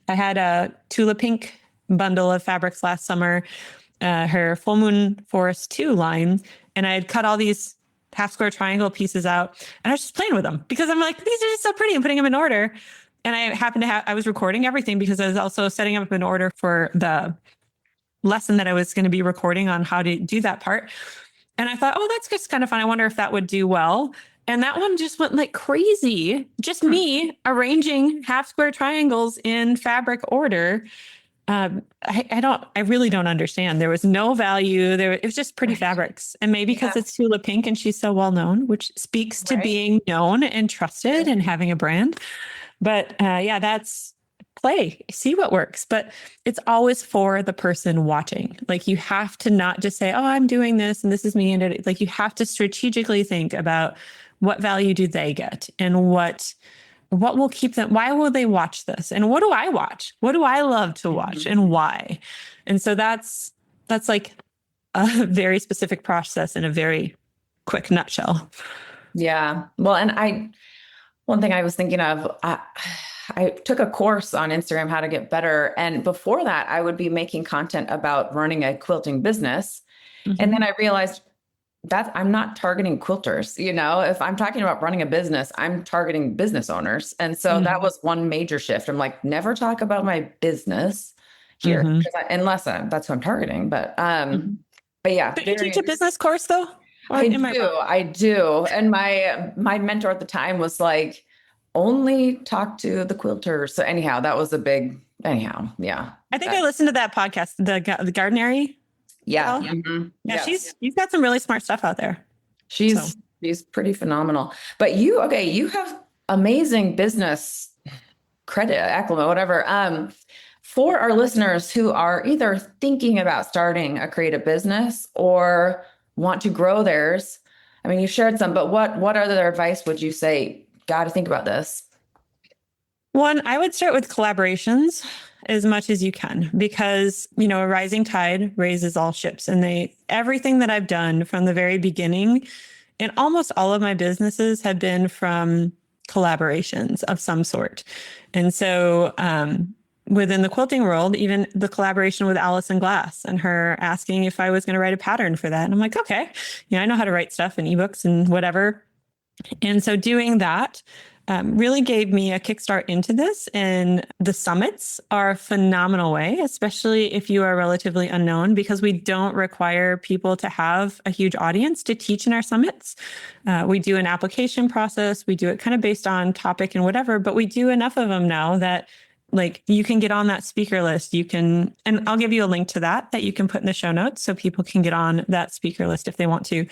I had a Tula Pink bundle of fabrics last summer, her Full Moon Forest 2 line. And I had cut all these half square triangle pieces out. And I was just playing with them because I'm like, these are just so pretty and putting them in order. And I happened to I was recording everything because I was also setting up an order for the lesson that I was going to be recording on how to do that part. And I thought, oh, that's just kind of fun. I wonder if that would do well. And that one just went like crazy. Just me arranging half square triangles in fabric order. I really don't understand. There was no value there. It was just pretty fabrics. And maybe because it's Tula Pink and she's so well known, which speaks to being known and trusted and having a brand. But that's play, see what works. But it's always for the person watching. Like you have to not just say, oh, I'm doing this and this is me. And like you have to strategically think about what value do they get and what will keep them, why will they watch this? And what do I watch? What do I love to watch and why? And so that's like a very specific process in a very quick nutshell. Yeah. Well, and one thing I was thinking of, I took a course on Instagram, how to get better. And before that, I would be making content about running a quilting business. And then I realized that I'm not targeting quilters. If I'm talking about running a business, I'm targeting business owners. And so that was one major shift. I'm like, never talk about my business here, unless that's who I'm targeting. But yeah. But you teach a business course though? I do. And my mentor at the time was like, only talk to the quilters. So anyhow, that was yeah. I think I listened to that podcast, the Gardenary. Yeah. Yeah. She's got some really smart stuff out there. She's pretty phenomenal. But you have amazing business credit, acclimate, whatever. For our listeners who are either thinking about starting a creative business or want to grow theirs, I mean, you shared some, but what other advice would you say? Got to think about this. One, I would start with collaborations as much as you can, because, a rising tide raises all ships. And everything that I've done from the very beginning in almost all of my businesses have been from collaborations of some sort. And so, within the quilting world, even the collaboration with Allison Glass and her asking if I was going to write a pattern for that. And I'm like, okay, I know how to write stuff in ebooks and whatever. And so doing that, really gave me a kickstart into this. And the summits are a phenomenal way, especially if you are relatively unknown, because we don't require people to have a huge audience to teach in our summits. We do an application process. We do it kind of based on topic and whatever, but we do enough of them now that like you can get on that speaker list. You can, and I'll give you a link to that you can put in the show notes so people can get on that speaker list if they want to.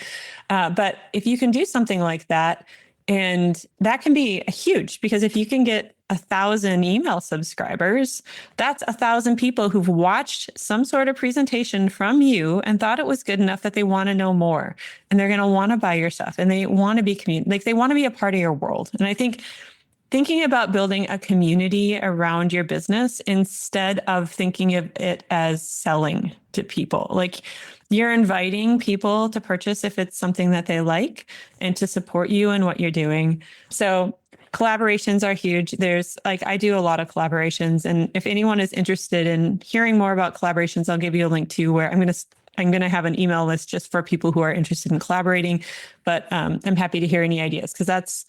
But if you can do something like that, and that can be huge, because if you can get 1,000 email subscribers, that's 1,000 people who've watched some sort of presentation from you and thought it was good enough that they want to know more, and they're going to want to buy your stuff, and they want to be like they want to be a part of your world. And I think thinking about building a community around your business instead of thinking of it as selling to people, like you're inviting people to purchase if it's something that they like and to support you in what you're doing. So collaborations are huge. There's like, I do a lot of collaborations. And if anyone is interested in hearing more about collaborations, I'll give you a link to where I'm going to have an email list just for people who are interested in collaborating. But I'm happy to hear any ideas, because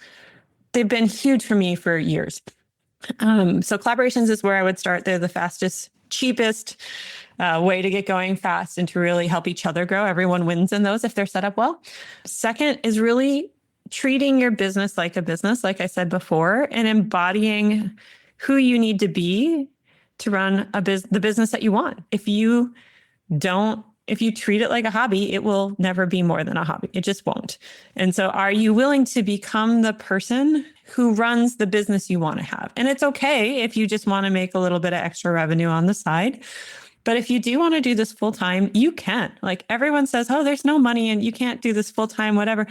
they've been huge for me for years. So collaborations is where I would start. They're the fastest, cheapest way to get going fast and to really help each other grow. Everyone wins in those if they're set up well. Second is really treating your business like a business, like I said before, and embodying who you need to be to run the business that you want. If you treat it like a hobby, it will never be more than a hobby. It just won't. And so are you willing to become the person who runs the business you want to have? And it's okay if you just want to make a little bit of extra revenue on the side. But if you do want to do this full time, you can. Like everyone says, oh, there's no money and you can't do this full time, whatever.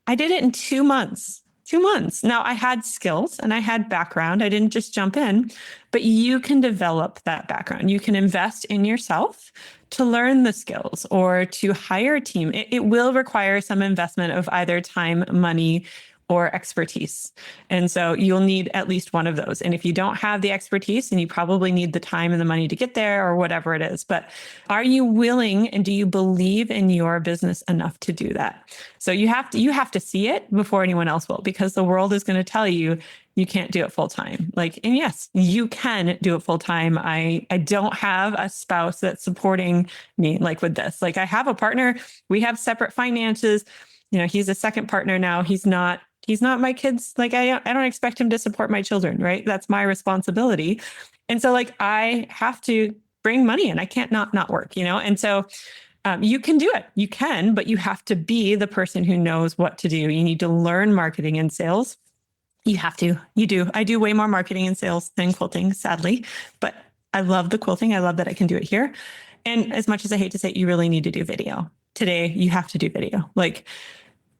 I did it in 2 months. 2 months. Now I had skills and I had background. I didn't just jump in, but you can develop that background. You can invest in yourself to learn the skills or to hire a team. It will require some investment of either time, money, or expertise. And so you'll need at least one of those. And if you don't have the expertise, then you probably need the time and the money to get there or whatever it is. But are you willing and do you believe in your business enough to do that? So you have to see it before anyone else will, because the world is going to tell you you can't do it full time. Like, and yes, you can do it full time. I don't have a spouse that's supporting me like with this. Like I have a partner, we have separate finances. You know, he's a second partner now. He's not my kids. Like I don't expect him to support my children, right? That's my responsibility. And so like, I have to bring money in. I can't not work, you know? And so you can do it. You can, but you have to be the person who knows what to do. You need to learn marketing and sales. You have to, you do. I do way more marketing and sales than quilting, sadly, but I love the quilting. I love that I can do it here. And as much as I hate to say it, you really need to do video. Today, you have to do video. Like,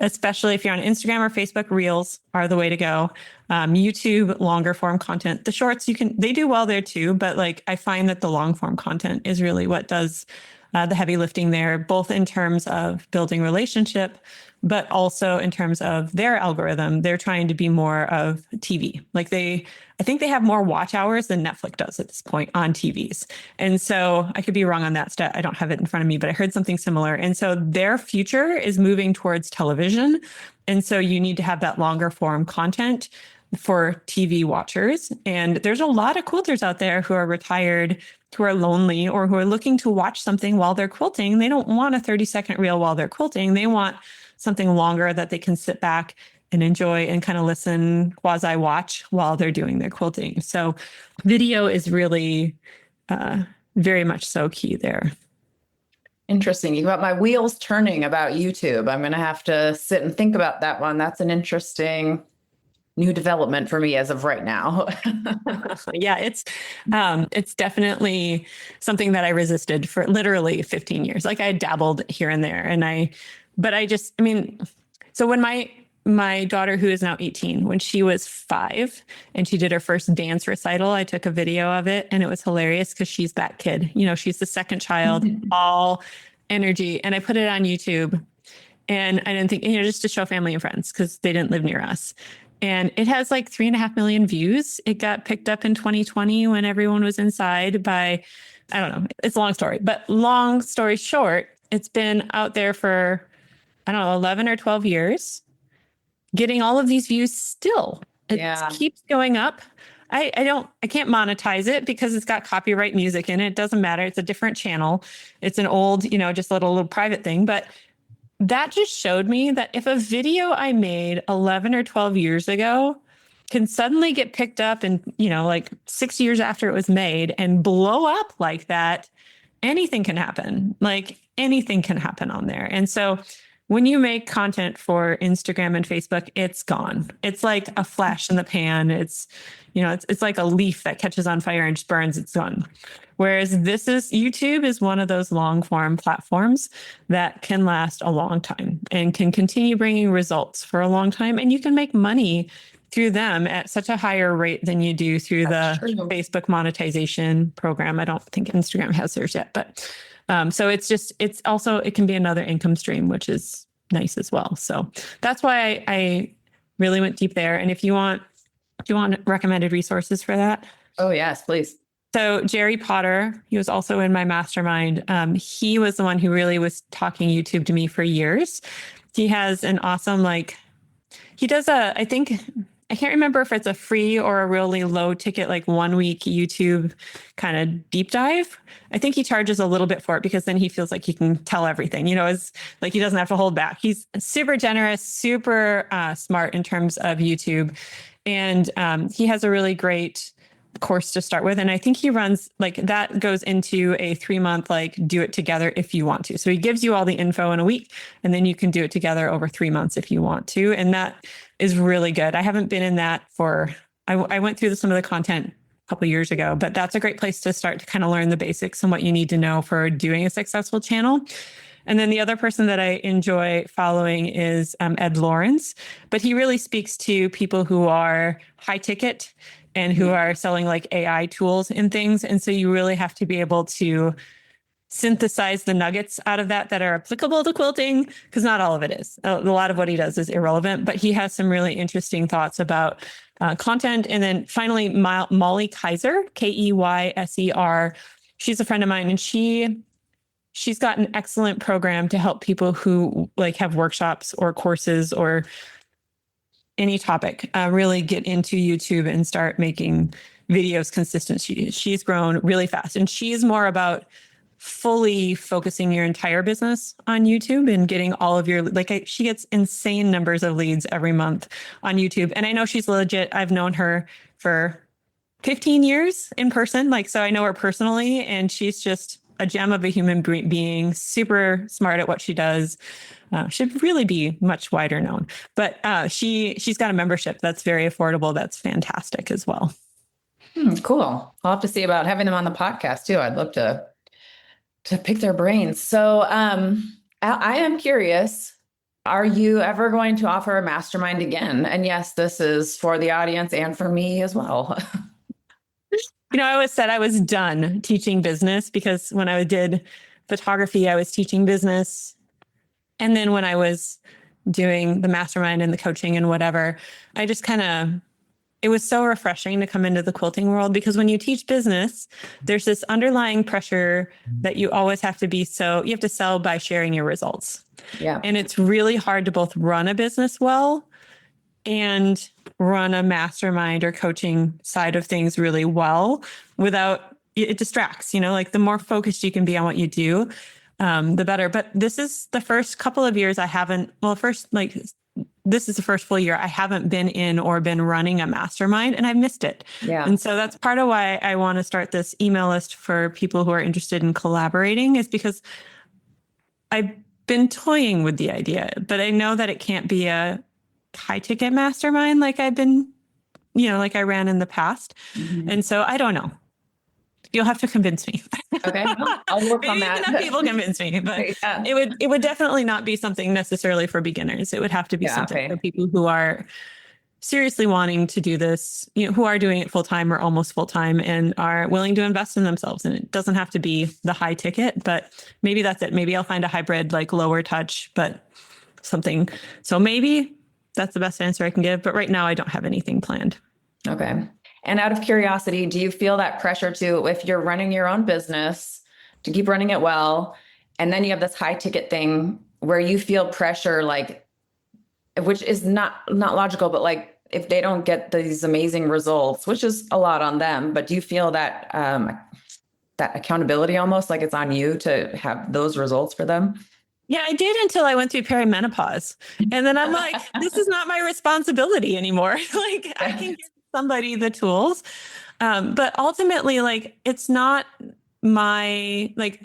especially if you're on Instagram or Facebook, Reels are the way to go. YouTube, longer form content. The shorts, they do well there too, but like I find that the long form content is really what does the heavy lifting there, both in terms of building relationship, but also in terms of their algorithm. They're trying to be more of TV. Like I think they have more watch hours than Netflix does at this point on TVs. And so I could be wrong on that stat. I don't have it in front of me, but I heard something similar. And so their future is moving towards television. And so you need to have that longer form content for TV watchers. And there's a lot of quilters out there who are retired, who are lonely, or who are looking to watch something while they're quilting. They don't want a 30-second reel while they're quilting. They want something longer that they can sit back and enjoy and kind of listen, quasi watch while they're doing their quilting. So video is really very much so key there. Interesting. You got my wheels turning about YouTube. I'm going to have to sit and think about that one. That's an interesting new development for me as of right now. Yeah, it's definitely something that I resisted for literally 15 years. Like I dabbled here and there, so when my daughter, who is now 18, when she was 5 and she did her first dance recital, I took a video of it and it was hilarious because she's that kid. You know, she's the second child, all energy. And I put it on YouTube and I didn't think, just to show family and friends because they didn't live near us. And it has like 3.5 million views. It got picked up in 2020 when everyone was inside by, I don't know, it's a long story, but long story short, it's been out there for, 11 or 12 years, getting all of these views still. It Yeah. keeps going up. I can't monetize it because it's got copyright music in it. It doesn't matter. It's a different channel. It's an old, just a little private thing. But that just showed me that if a video I made 11 or 12 years ago can suddenly get picked up and, like 6 years after it was made and blow up like that, anything can happen. Like anything can happen on there. And so when you make content for Instagram and Facebook, it's gone. It's like a flash in the pan. It's like a leaf that catches on fire and just burns. It's gone. Whereas YouTube is one of those long form platforms that can last a long time and can continue bringing results for a long time. And you can make money through them at such a higher rate than you do through the Facebook monetization program. I don't think Instagram has theirs yet, but so it can be another income stream, which is nice as well. So that's why I really went deep there. And do you want recommended resources for that? Oh, yes, please. So Jerry Potter, he was also in my mastermind. He was the one who really was talking YouTube to me for years. He has an awesome, he does I can't remember if it's a free or a really low ticket, 1 week YouTube kind of deep dive. I think he charges a little bit for it because then he feels like he can tell everything, it's like he doesn't have to hold back. He's super generous, super smart in terms of YouTube. And he has a really great course to start with. And I think he runs that goes into a 3-month, do it together if you want to. So he gives you all the info in a week and then you can do it together over 3 months if you want to. And that is really good. I haven't been in that I went through some of the content a couple of years ago, but that's a great place to start to kind of learn the basics and what you need to know for doing a successful channel. And then the other person that I enjoy following is Ed Lawrence, but he really speaks to people who are high ticket and who are selling AI tools and things. And so you really have to be able to synthesize the nuggets out of that are applicable to quilting, because not all of it is. A lot of what he does is irrelevant, but he has some really interesting thoughts about content. And then finally, Molly Kaiser, Keyser. She's a friend of mine, and she's got an excellent program to help people who have workshops or courses or any topic really get into YouTube and start making videos consistent. She's grown really fast, and she's more about fully focusing your entire business on YouTube and getting all of your, she gets insane numbers of leads every month on YouTube. And I know she's legit. I've known her for 15 years in person. So I know her personally, and she's just a gem of a human being, super smart at what she does. Should really be much wider known, but she's got a membership that's very affordable. That's fantastic as well. Cool. I'll have to see about having them on the podcast too. I'd love to pick their brains. So I am curious, are you ever going to offer a mastermind again? And yes, this is for the audience and for me as well. I always said I was done teaching business, because when I did photography, I was teaching business. And then when I was doing the mastermind and the coaching and whatever, I just it was so refreshing to come into the quilting world, because when you teach business, there's this underlying pressure that you always have to you have to sell by sharing your results. Yeah. And it's really hard to both run a business well and run a mastermind or coaching side of things really well without, it distracts, the more focused you can be on what you do, the better. But this is the first couple of years this is the first full year I haven't been in or been running a mastermind, and I've missed it. Yeah. And so that's part of why I want to start this email list for people who are interested in collaborating, is because I've been toying with the idea, but I know that it can't be a high ticket mastermind like I've been, like I ran in the past. Mm-hmm. And so I don't know. You'll have to convince me. Okay. I'll work on that. Enough people convince me, but yeah. It would definitely not be something necessarily for beginners. It would have to be something for people who are seriously wanting to do this, who are doing it full time or almost full time and are willing to invest in themselves. And it doesn't have to be the high ticket, but maybe that's it. Maybe I'll find a hybrid, lower touch, but something. So maybe that's the best answer I can give. But right now I don't have anything planned. Okay. And out of curiosity, do you feel that pressure to, if you're running your own business, to keep running it well, and then you have this high ticket thing where you feel pressure, which is not logical, but if they don't get these amazing results, which is a lot on them, but do you feel that that accountability almost like it's on you to have those results for them? Yeah, I did until I went through perimenopause. And then I'm like, this is not my responsibility anymore. Like I can give somebody the tools. But ultimately, like, it's not my, like,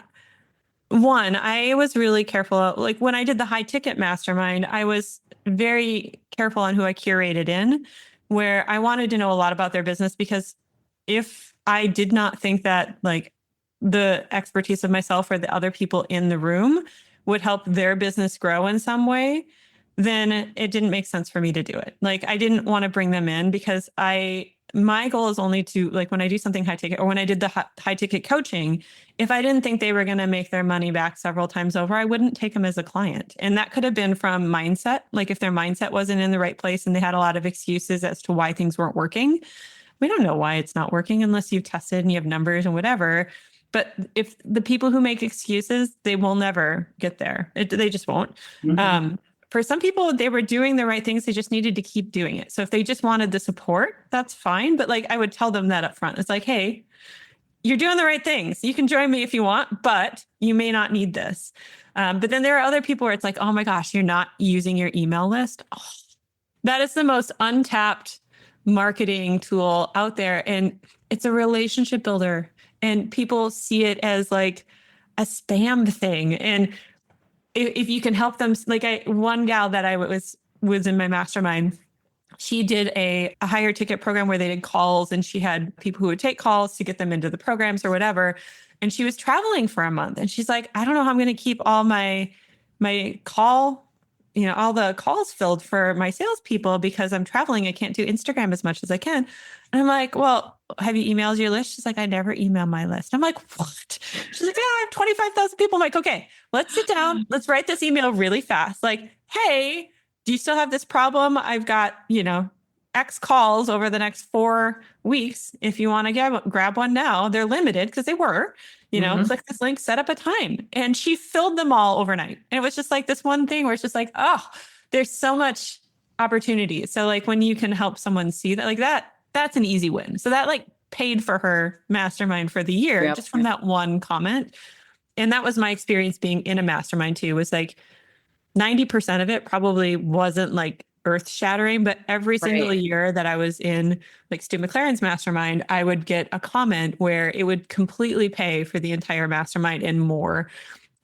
one, I was really careful. Like when I did the high ticket mastermind, I was very careful on who I curated in, where I wanted to know a lot about their business, because if I did not think that like the expertise of myself or the other people in the room would help their business grow in some way, then it didn't make sense for me to do it. Like I didn't want to bring them in because my goal is only to, like, when I do something high ticket, or when I did the high ticket coaching, if I didn't think they were going to make their money back several times over, I wouldn't take them as a client. And that could have been from mindset. Like if their mindset wasn't in the right place and they had a lot of excuses as to why things weren't working. We don't know why it's not working unless you've tested and you have numbers and whatever. But if the people who make excuses, they will never get there. They just won't. Mm-hmm. For some people, they were doing the right things. They just needed to keep doing it. So if they just wanted the support, that's fine. But like, I would tell them that up front. It's like, hey, you're doing the right things. You can join me if you want, but you may not need this. But then there are other people where it's like, oh my gosh, you're not using your email list. Oh, that is the most untapped marketing tool out there. And it's a relationship builder. And people see it as like a spam thing. And if you can help them, like one gal that I was in my mastermind, she did a higher ticket program where they did calls, and she had people who would take calls to get them into the programs or whatever. And she was traveling for a month, and she's like, I don't know how I'm going to keep all my call, all the calls filled for my salespeople because I'm traveling. I can't do Instagram as much as I can. And I'm like, well, have you emailed your list? She's like, I never email my list. I'm like, what? She's like, yeah, I have 25,000 people. I'm like, okay, let's sit down. Let's write this email really fast. Like, hey, do you still have this problem? I've got, X calls over the next 4 weeks. If you want to grab one now, they're limited because they were, click this link, set up a time. And she filled them all overnight. And it was just like this one thing where it's just like, oh, there's so much opportunity. So like when you can help someone see that, like that's an easy win. So that like paid for her mastermind for the year, just from that one comment. And that was my experience being in a mastermind too, was like 90% of it probably wasn't like earth shattering, but every single year that I was in like Stu McLaren's mastermind, I would get a comment where it would completely pay for the entire mastermind and more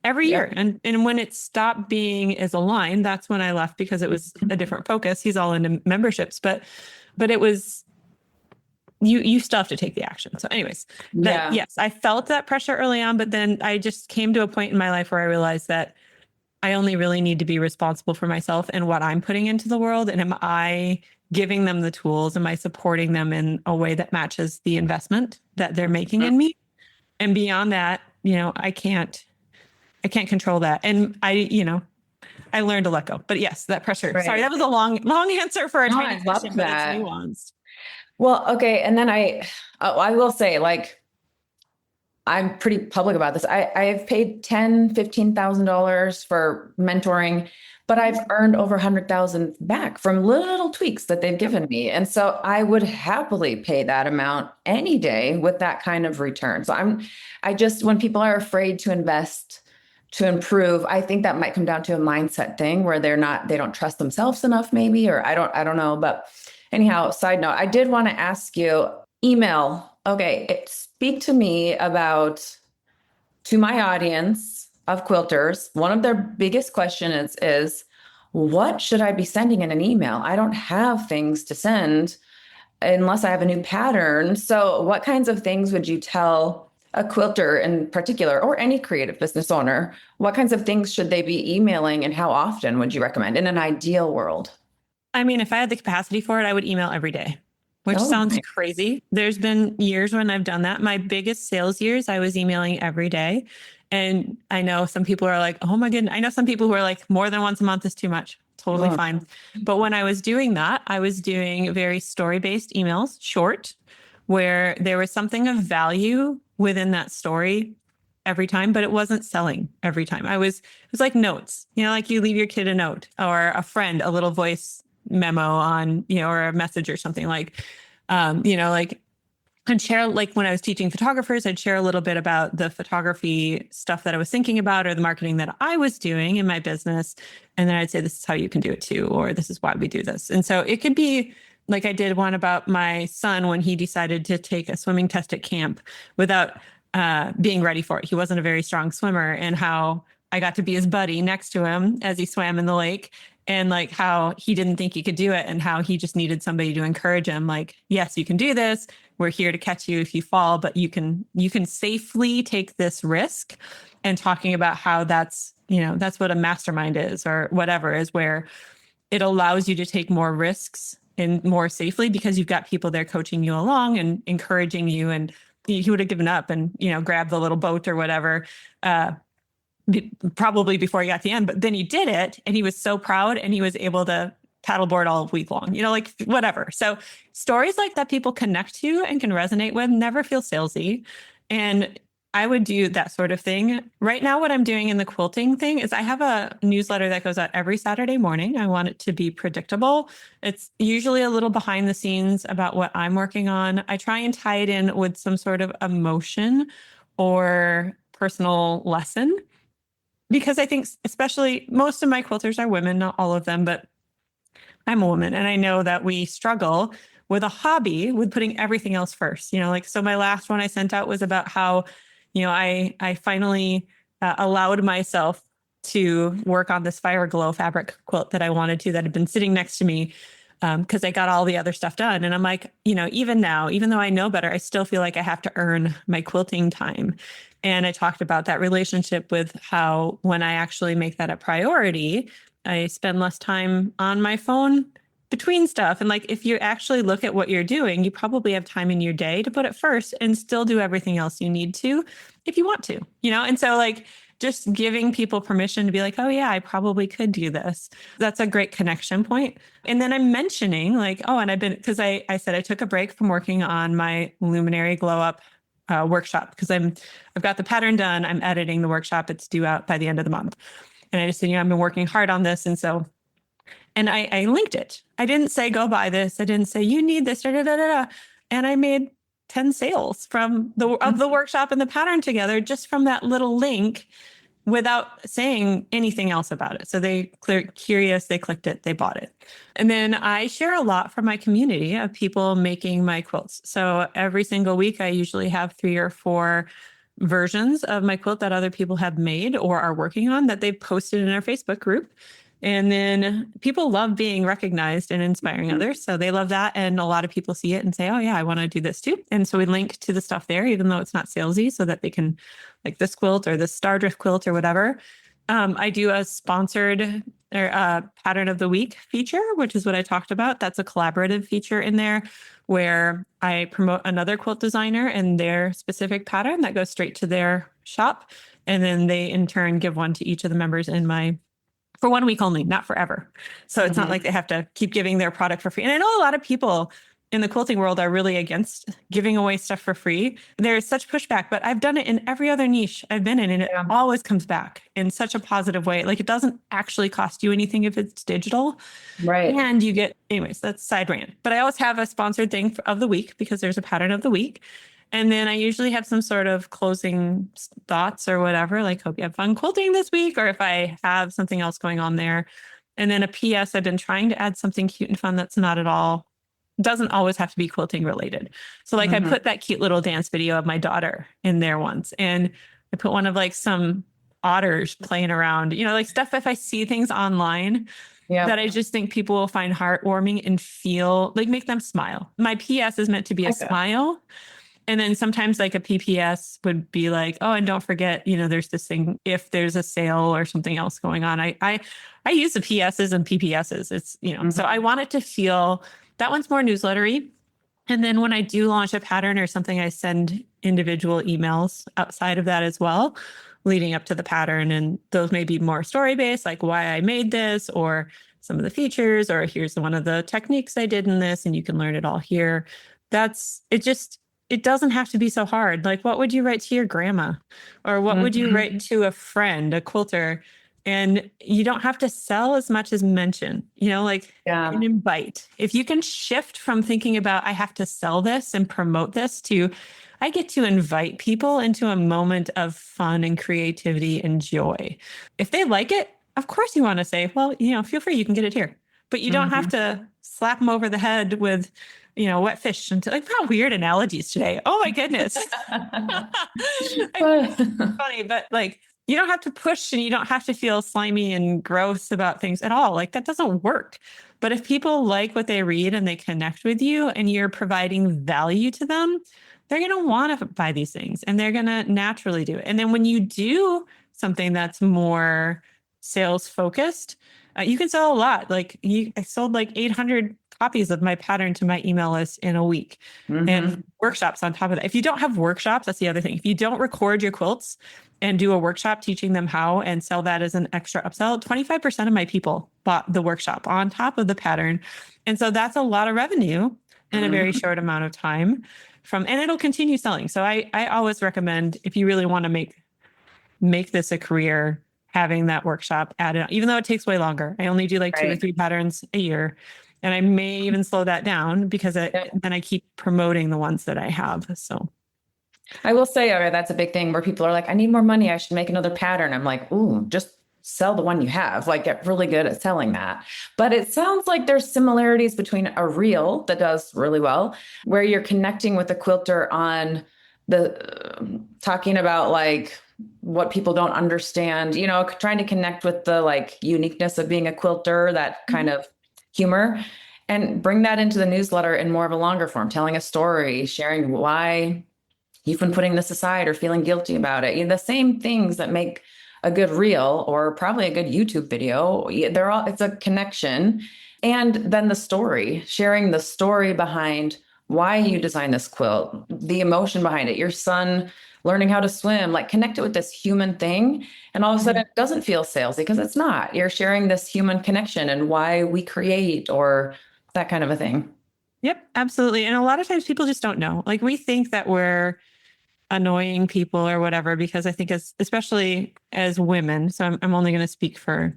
every year. And when it stopped being as aligned, that's when I left because it was a different focus. He's all into memberships, but it was, you still have to take the action. So anyways, yes, I felt that pressure early on, but then I just came to a point in my life where I realized that I only really need to be responsible for myself and what I'm putting into the world. And am I giving them the tools? Am I supporting them in a way that matches the investment that they're making in me? And beyond that, I can't control that. And I learned to let go. But yes, that pressure. Right. Sorry, that was a long answer for a tiny question, but it's nuanced. Well, okay. And then I will say, like, I'm pretty public about this. I've paid $10,000, $15,000 for mentoring, but I've earned over 100,000 back from little tweaks that they've given me. And so I would happily pay that amount any day with that kind of return. So when people are afraid to invest to improve, I think that might come down to a mindset thing where they don't trust themselves enough, maybe, or I don't know. But anyhow, side note, I did want to ask you, email. Okay, speak to me to my audience of quilters. One of their biggest questions is, what should I be sending in an email? I don't have things to send unless I have a new pattern. So what kinds of things would you tell a quilter in particular, or any creative business owner? What kinds of things should they be emailing, and how often would you recommend in an ideal world? I mean, if I had the capacity for it, I would email every day. Which sounds crazy. There's been years when I've done that. My biggest sales years, I was emailing every day. And I know some people are like, oh my goodness. I know some people who are like, more than once a month is too much. Totally fine. But when I was doing that, I was doing very story-based emails, short, where there was something of value within that story every time, but it wasn't selling every time. It was like notes, like you leave your kid a note, or a friend, a little voice memo on, or a message or something like, like, and share, like when I was teaching photographers, I'd share a little bit about the photography stuff that I was thinking about or the marketing that I was doing in my business. And then I'd say, this is how you can do it too, or this is why we do this. And so it could be like, I did one about my son when he decided to take a swimming test at camp without being ready for it. He wasn't a very strong swimmer, and how I got to be his buddy next to him as he swam in the lake, and like how he didn't think he could do it and how he just needed somebody to encourage him. Like, yes, you can do this. We're here to catch you if you fall, but you can safely take this risk. And talking about how that's what a mastermind is, or whatever, is where it allows you to take more risks and more safely because you've got people there coaching you along and encouraging you. And he would have given up and, grabbed the little boat or whatever, probably before he got to the end, but then he did it and he was so proud and he was able to paddleboard all week long, like whatever. So stories like that people connect to and can resonate with, never feel salesy. And I would do that sort of thing. Right now, what I'm doing in the quilting thing is I have a newsletter that goes out every Saturday morning. I want it to be predictable. It's usually a little behind the scenes about what I'm working on. I try and tie it in with some sort of emotion or personal lesson, because I think especially most of my quilters are women, not all of them, but I'm a woman. And I know that we struggle with a hobby with putting everything else first, so my last one I sent out was about how, I finally allowed myself to work on this Fire Glow fabric quilt that I wanted to, that had been sitting next to me because I got all the other stuff done. And I'm like, even now, even though I know better, I still feel like I have to earn my quilting time. And I talked about that relationship with how when I actually make that a priority, I spend less time on my phone between stuff. And like, if you actually look at what you're doing, you probably have time in your day to put it first and still do everything else you need to, if you want to, And so like, just giving people permission to be like, oh yeah, I probably could do this. That's a great connection point. And then I'm mentioning like, oh, and because I said I took a break from working on my Luminary Glow Up workshop, because I've got the pattern done. I'm editing the workshop. It's due out by the end of the month. And I just said, I've been working hard on this. And I linked it. I didn't say, go buy this. I didn't say, you need this. Da, da, da, da. And I made 10 sales from of the workshop and the pattern together, just from that little link, without saying anything else about it. So they curious, they clicked it, they bought it. And then I share a lot from my community of people making my quilts. So every single week, I usually have 3 or 4 versions of my quilt that other people have made or are working on that they've posted in our Facebook group. And then people love being recognized and inspiring others. So they love that. And a lot of people see it and say, oh yeah, I want to do this too. And so we link to the stuff there, even though it's not salesy, so that they can, like this quilt or this Stardrift quilt or whatever. I do a sponsored pattern of the week feature, which is what I talked about. That's a collaborative feature in there where I promote another quilt designer and their specific pattern that goes straight to their shop. And then they in turn give one to each of the members for 1 week only, not forever. So it's not like they have to keep giving their product for free. And I know a lot of people in the quilting world are really against giving away stuff for free. There's such pushback, but I've done it in every other niche I've been in, and it always comes back in such a positive way. Like, it doesn't actually cost you anything if it's digital. Right. And you get, anyways, that's side rant. But I always have a sponsored thing of the week because there's a pattern of the week. And then I usually have some sort of closing thoughts or whatever, like, hope you have fun quilting this week, or if I have something else going on there. And then a PS, I've been trying to add something cute and fun that's not at all, doesn't always have to be quilting related. So like I put that cute little dance video of my daughter in there once. And I put one of like some otters playing around, like stuff, if I see things online that I just think people will find heartwarming and feel like, make them smile. My PS is meant to be a smile. And then sometimes like a PPS would be like, oh, and don't forget, there's this thing, if there's a sale or something else going on. I use the PSs and PPSs. It's, so I want it to feel, that one's more newslettery. And then when I do launch a pattern or something, I send individual emails outside of that as well, leading up to the pattern. And those may be more story-based, like why I made this, or some of the features, or here's one of the techniques I did in this, and you can learn it all here. It doesn't have to be so hard. Like, what would you write to your grandma? Or what would you write to a friend, a quilter, And you don't have to sell as much as mention, Yeah. and invite. If you can shift from thinking about, I have to sell this and promote this to, I get to invite people into a moment of fun and creativity and joy. If they like it, of course you want to say, well, feel free, you can get it here. But you don't have to slap them over the head with, wet fish and like, how weird analogies today. Oh my goodness. Funny, but like, you don't have to push and you don't have to feel slimy and gross about things at all. Like that doesn't work. But if people like what they read and they connect with you and you're providing value to them, they're going to want to buy these things and they're going to naturally do it. And then when you do something that's more sales focused, you can sell a lot. Like I sold like 800 copies of my pattern to my email list in a week and workshops on top of that. If you don't have workshops, that's the other thing. If you don't record your quilts and do a workshop teaching them how and sell that as an extra upsell, 25% of my people bought the workshop on top of the pattern. And so that's a lot of revenue in a very short amount of time and it'll continue selling. So I always recommend, if you really want to make this a career, having that workshop added, even though it takes way longer. I only do like 2 or 3 patterns a year. And I may even slow that down because then I keep promoting the ones that I have. So I will say, that's a big thing where people are like, I need more money, I should make another pattern. I'm like, ooh, just sell the one you have, like get really good at selling that. But it sounds like there's similarities between a reel that does really well, where you're connecting with the quilter on the talking about like what people don't understand, trying to connect with the like uniqueness of being a quilter, that kind of humor, and bring that into the newsletter in more of a longer form, telling a story, sharing why you've been putting this aside or feeling guilty about it. The same things that make a good reel or probably a good YouTube video, it's a connection. And then the story, sharing the story behind why you designed this quilt, the emotion behind it, your son learning how to swim, like connect it with this human thing. And all of a sudden it doesn't feel salesy because it's not. You're sharing this human connection and why we create or that kind of a thing. Yep, absolutely. And a lot of times people just don't know. Like we think that we're annoying people or whatever, because I think especially as women, so I'm only going to speak for,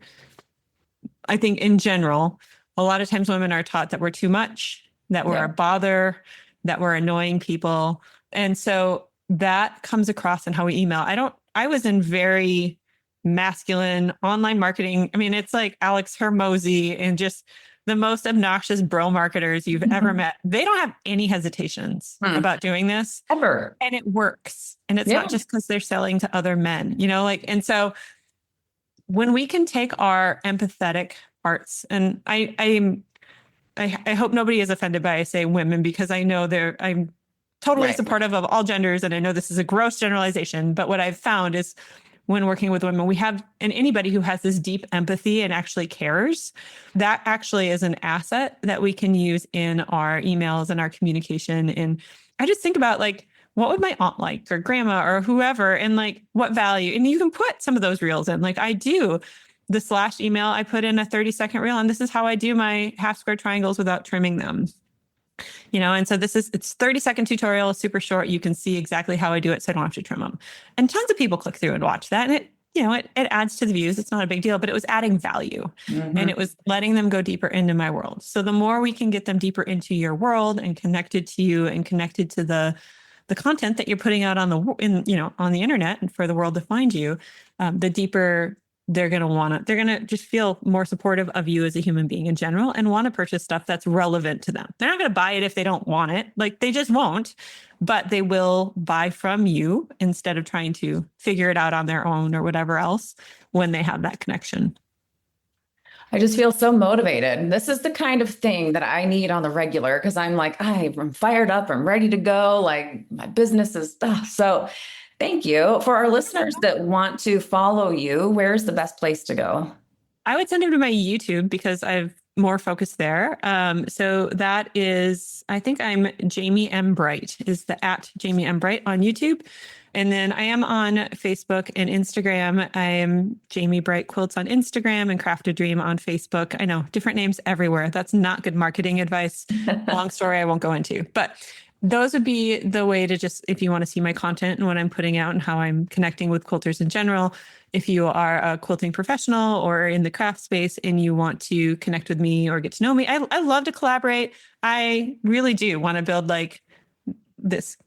I think in general, a lot of times women are taught that we're too much, that we're a bother, that we're annoying people. And so that comes across in how we email. I was in very masculine online marketing. I mean, it's like Alex Hermosi and just the most obnoxious bro marketers you've ever met. They don't have any hesitations about doing this ever. And it works. And it's not just because they're selling to other men, and so when we can take our empathetic parts, and I hope nobody is offended by I say women, because I know I'm totally supportive of all genders. And I know this is a gross generalization, but what I've found is when working with women, and anybody who has this deep empathy and actually cares, that actually is an asset that we can use in our emails and our communication. And I just think about like, what would my aunt like, or grandma, or whoever, and like what value? And you can put some of those reels in, like I do. The slash email, I put in a 30-second reel, and this is how I do my half square triangles without trimming them. And so it's 30-second tutorial, super short. You can see exactly how I do it, so I don't have to trim them. And tons of people click through and watch that. And it adds to the views. It's not a big deal, but it was adding value and it was letting them go deeper into my world. So the more we can get them deeper into your world and connected to you and connected to the content that you're putting out on the internet and for the world to find you, the deeper they're going to just feel more supportive of you as a human being in general and want to purchase stuff that's relevant to them. They're not going to buy it if they don't want it. Like they just won't, but they will buy from you instead of trying to figure it out on their own or whatever else when they have that connection. I just feel so motivated. This is the kind of thing that I need on the regular because I'm like, I'm fired up. I'm ready to go. Like my business is so. Thank you. For our listeners that want to follow you, where's the best place to go? I would send them to my YouTube because I've more focused there. So that is, I think I'm Jamie M. Bright is the @Jamie M. Bright on YouTube. And then I am on Facebook and Instagram. I am Jamie Bright Quilts on Instagram and Craft a Dream on Facebook. I know different names everywhere. That's not good marketing advice. Long story I won't go into, but those would be the way to just, if you want to see my content and what I'm putting out and how I'm connecting with quilters in general. If you are a quilting professional or in the craft space and you want to connect with me or get to know me, I love to collaborate. I really do want to build like this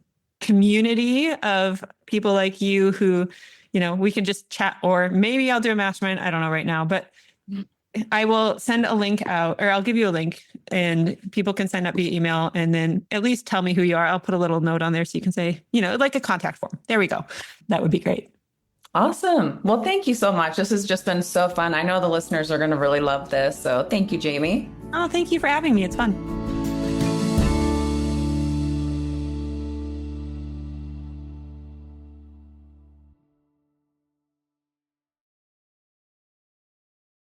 community of people like you who, we can just chat, or maybe I'll do a mastermind. I don't know right now, but I will send a link out, or I'll give you a link and people can sign up via email and then at least tell me who you are. I'll put a little note on there so you can say, like a contact form. There we go. That would be great. Awesome. Well, thank you so much. This has just been so fun. I know the listeners are going to really love this. So thank you, Jamie. Oh, thank you for having me. It's fun.